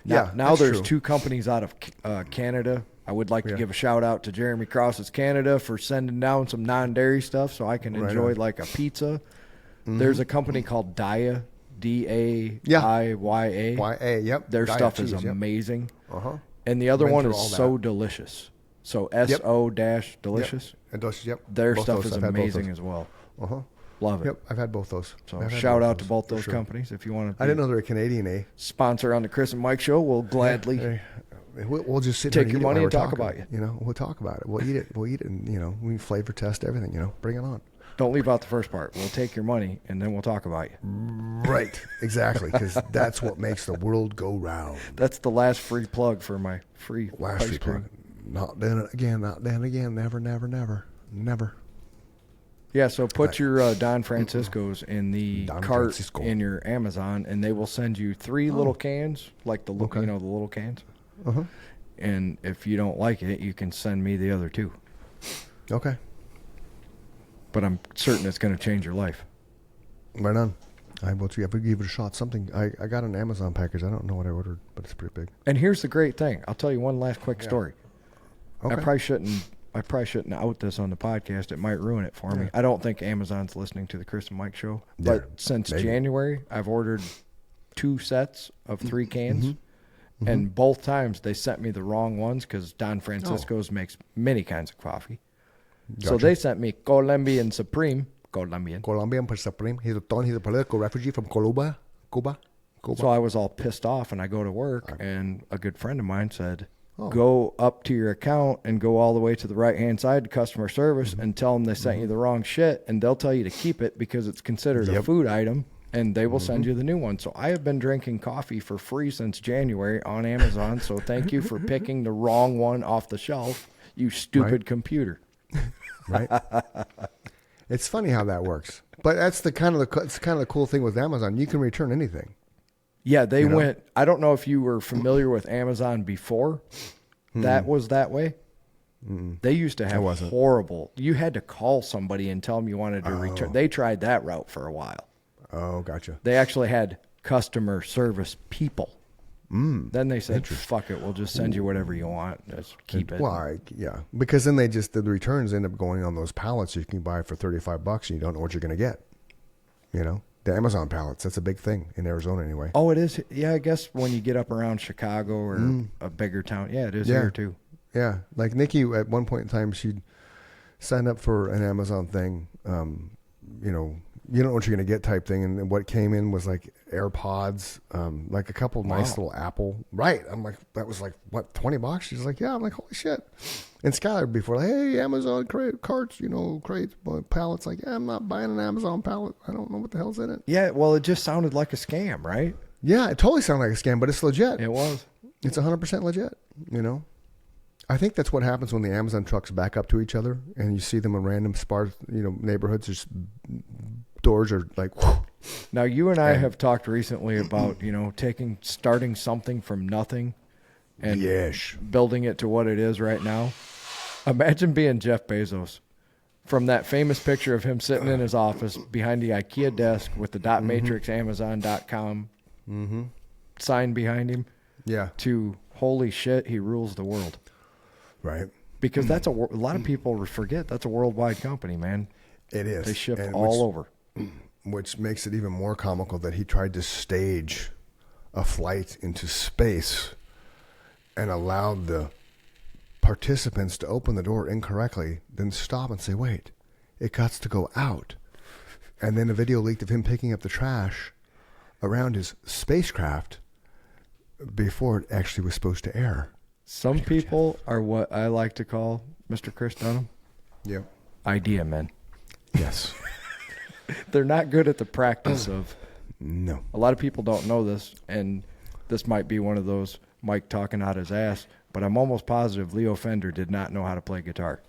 Now there's true. two companies out of Canada. I would like to give a shout out to Jeremy Cross's Canada for sending down some non-dairy stuff so I can enjoy like a pizza. There's a company called Daiya, Daiya. YA, yep. Their Daiya stuff cheese, is amazing. Uh-huh. And the other Been one through is all so that. delicious. So SO-delicious. And delicious, yep. Their Both stuff those. is I've had both amazing those. as well. Uh-huh. Love it. Yep, I've had both those. So shout out to both those companies if you want to. I didn't know they were Canadian, eh? Sponsor on the Chris and Mike Show. We'll gladly We'll just sit take here your money and talk talking, about you. You know, we'll talk about it. We'll eat it. We'll eat it, and we flavor test everything. Bring it on. Don't leave out the first part. We'll take your money and then we'll talk about you. Right, exactly, because that's what makes the world go round. That's the last free plug for my free Last ice free cream. plug. Not then again. Not then again. Never, never, never, never. Yeah, so put your Don Francisco's in the Don cart Francisco. in your Amazon, and they will send you 3 little cans, like the the little cans. Uh-huh. And if you don't like it, you can send me the other 2. Okay. But I'm certain it's going to change your life. Right on. I will give it a shot. Something I got an Amazon package. I don't know what I ordered, but it's pretty big. And here's the great thing. I'll tell you one last quick story. Okay. I probably shouldn't out this on the podcast. It might ruin it for me. I don't think Amazon's listening to the Chris and Mike Show. Yeah, But since January, I've ordered 2 sets of 3 cans. And both times they sent me the wrong ones because Don Francisco's makes many kinds of coffee. Gotcha. So they sent me Colombian Supreme. Colombian Supreme. He's a political refugee from Cuba. So I was all pissed off, and I go to work, and a good friend of mine said, go up to your account and go all the way to the right-hand side to customer service and tell them they sent you the wrong shit, and they'll tell you to keep it because it's considered a food item, and they will send you the new one. So I have been drinking coffee for free since January on Amazon, so thank you for picking the wrong one off the shelf, you stupid computer. Right? It's funny how that works. But that's it's kind of the cool thing with Amazon. You can return anything. Yeah, they went. I don't know if you were familiar with Amazon before. That was that way. They used to have horrible. You had to call somebody and tell them you wanted to return. They tried that route for a while. Oh, gotcha. They actually had customer service people. Then they said, "Fuck it, we'll just send you whatever you want. Just keep it." Well, yeah, because then the returns end up going on those pallets you can buy for $35, and you don't know what you're going to get. You know. The Amazon pallets, that's a big thing in Arizona anyway. Oh, it is? Yeah, I guess when you get up around Chicago or a bigger town. Yeah, it is here too. Yeah, like Nikki at one point in time, she'd sign up for an Amazon thing, you know, you don't know what you're going to get type thing. And what came in was like AirPods, like a couple nice little Apple. Right. I'm like, that was like, what, $20? She's like, yeah. I'm like, holy shit. And Skylar before, like, hey, Amazon carts, you know, crates, pallets. Like, yeah, I'm not buying an Amazon pallet. I don't know what the hell's in it. Yeah. Well, it just sounded like a scam, right? Yeah. It totally sounded like a scam, but it's legit. It was. It's 100% legit, you know? I think that's what happens when the Amazon trucks back up to each other and you see them in random sparse, you know, neighborhoods. Just doors are like. Whoosh. Now you and I have talked recently about, you know, starting something from nothing and building it to what it is right now. Imagine being Jeff Bezos. From that famous picture of him sitting in his office behind the IKEA desk with the dot matrix Amazon.com sign behind him. Yeah. To holy shit, he rules the world. Right. Because that's a lot of people forget that's a worldwide company, man. It is. They ship all over. Which makes it even more comical that he tried to stage a flight into space and allowed the participants to open the door incorrectly, then stop and say, wait, it got to go out. And then a video leaked of him picking up the trash around his spacecraft before it actually was supposed to air. Some people are what I like to call, Mr. Chris Dunham, idea men. Yes. They're not good at the practice of. No. A lot of people don't know this, and this might be one of those Mike talking out his ass, but I'm almost positive Leo Fender did not know how to play guitar.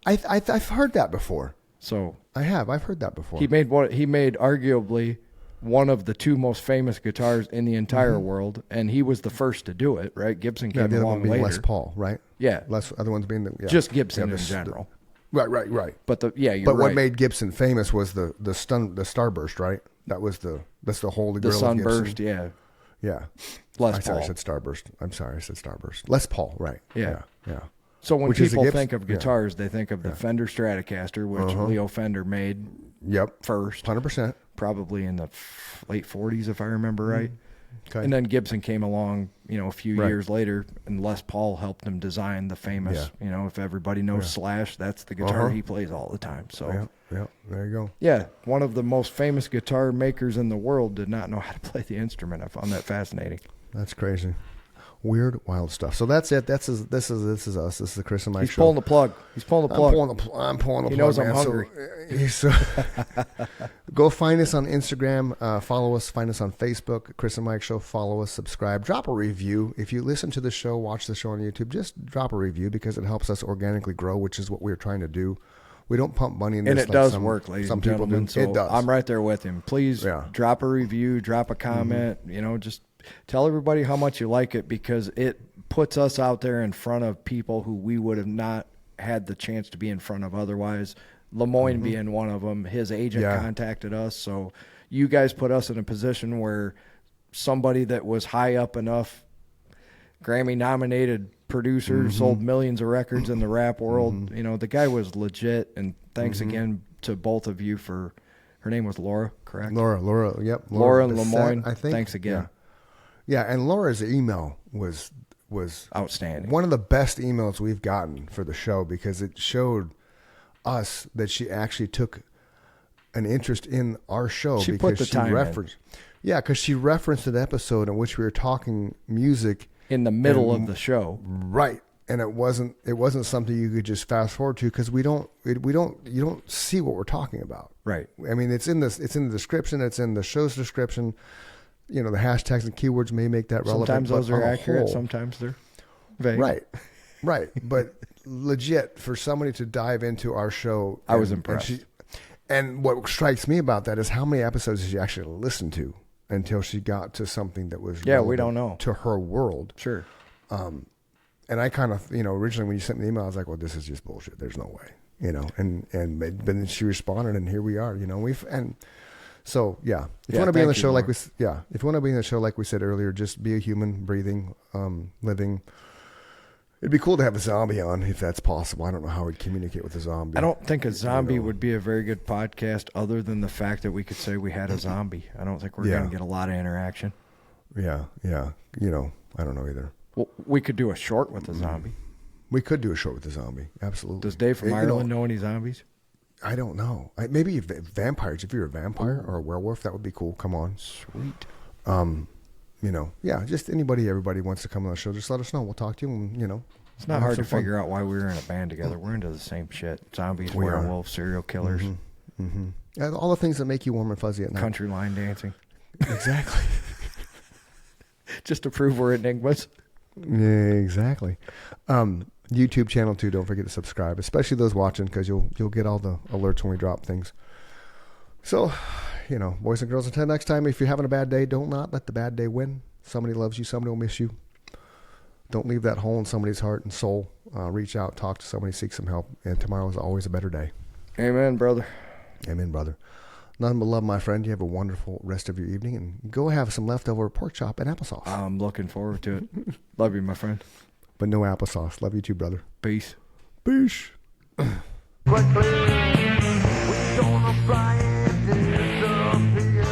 I've heard that before. So I've heard that before. He made arguably one of the two most famous guitars in the entire world, and he was the first to do it, right? Gibson came the other along one being later. Les Paul, right? Yeah. Other ones being just Gibson in general. Right. But what made Gibson famous was the Starburst, right? That's the holy grail of Gibson. The Sunburst, yeah. Les Paul. I said Starburst. I'm sorry, I said Starburst. Les Paul, right? Yeah. So when people think of guitars, they think of the Fender Stratocaster, which Leo Fender made. First, 100%, probably in the late 40s, if I remember right. Okay. And then Gibson came along, a few years later, and Les Paul helped him design the famous, if everybody knows Slash, that's the guitar he plays all the time. So, there you go. Yeah, one of the most famous guitar makers in the world did not know how to play the instrument. I found that fascinating. That's crazy. Weird, wild stuff. So that's it. This is us. This is the Chris and Mike He's show. Pulling the plug. He's pulling the plug. I'm pulling the plug. He knows man. I'm hungry. So go find us on Instagram. Follow us. Find us on Facebook. Chris and Mike Show. Follow us. Subscribe. Drop a review. If you listen to the show, watch the show on YouTube, just drop a review because it helps us organically grow, which is what we're trying to do. We don't pump money in this. And it does work, ladies some and people gentlemen. do. So it does. I'm right there with him. Please drop a review, drop a comment, just tell everybody how much you like it because it puts us out there in front of people who we would have not had the chance to be in front of otherwise. LeMoyne being one of them. His agent contacted us. So you guys put us in a position where somebody that was high up enough, Grammy-nominated producer, sold millions of records in the rap world. The guy was legit. And thanks again to both of you for, her name was Laura, correct? Laura, yep. Laura and LeMoyne, I think. Thanks again. Yeah, and Laura's email was outstanding. One of the best emails we've gotten for the show because it showed us that she actually took an interest in our show. She put the time in. Yeah, because she referenced an episode in which we were talking music in the middle of the show. Right. And it wasn't something you could just fast forward to because you don't see what we're talking about. Right. I mean, it's in the description. It's in the show's description. The hashtags and keywords may make that relevant. Sometimes those are accurate. Sometimes they're vague. Right. But legit, for somebody to dive into our show. I was impressed. And what strikes me about that is how many episodes did she actually listen to until she got to something that was we don't know, to her world. Sure. And I kind of, originally when you sent me the email, I was like, well, this is just bullshit. There's no way, but then she responded and here we are, so yeah, if you want to be on the show, if you want to be in the show, like we said earlier, just be a human breathing, living. It'd be cool to have a zombie on if that's possible. I don't know how we'd communicate with a zombie. I don't think a zombie would be a very good podcast other than the fact that we could say we had a zombie. I don't think we're going to get a lot of interaction. Yeah. I don't know either. Well, we could do a short with a zombie. We could do a short with a zombie. Absolutely. Does Dave from Ireland know any zombies? I don't know. Maybe vampires. If you're a vampire or a werewolf, that would be cool. Come on. Sweet. Just everybody wants to come on the show. Just let us know. We'll talk to you. And, it's not hard to figure out why we were in a band together. We're into the same shit. Zombies, werewolves, serial killers. Mm-hmm. Yeah, all the things that make you warm and fuzzy at night. Country line dancing. Exactly. Just to prove we're enigmas. Yeah, exactly. YouTube channel too. Don't forget to subscribe, especially those watching, because you'll get all the alerts when we drop things. So, boys and girls, until next time, if you're having a bad day, don't not let the bad day win. Somebody loves you. Somebody will miss you. Don't leave that hole in somebody's heart and soul. Reach out, talk to somebody, seek some help. And tomorrow is always a better day. Amen, brother. Amen, brother. None but love, my friend. You have a wonderful rest of your evening, and go have some leftover pork chop and applesauce. I'm looking forward to it. Love you, my friend. But no applesauce. Love you too, brother. Peace. Peace. Quickly, we're gonna fly and disappear.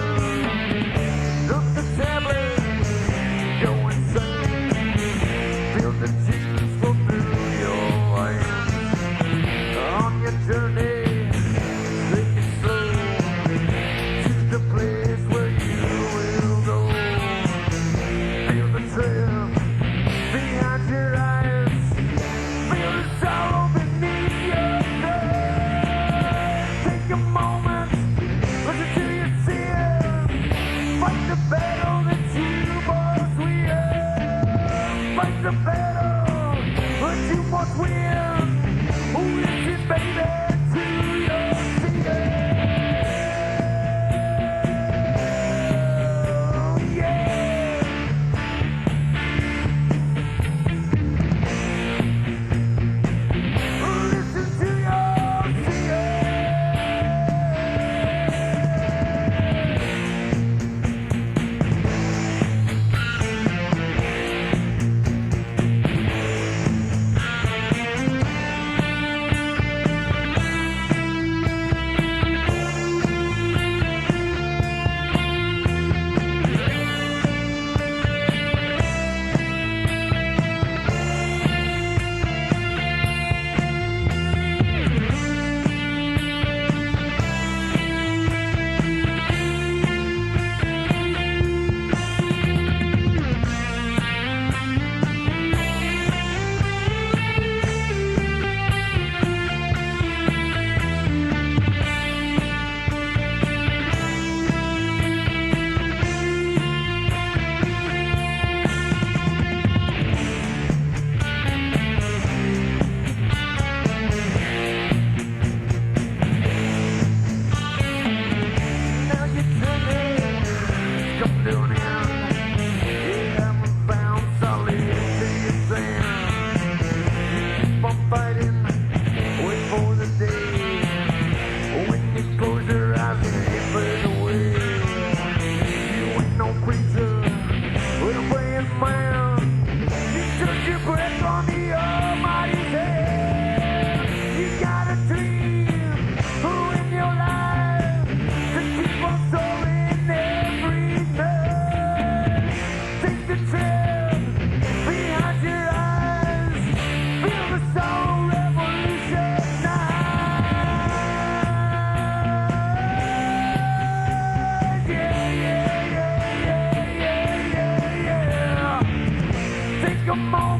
Look the tablet, go insane. Feel the juice flow through your veins. On your journey. The battle, but you must win. Who is it, baby? To your listen to your come on.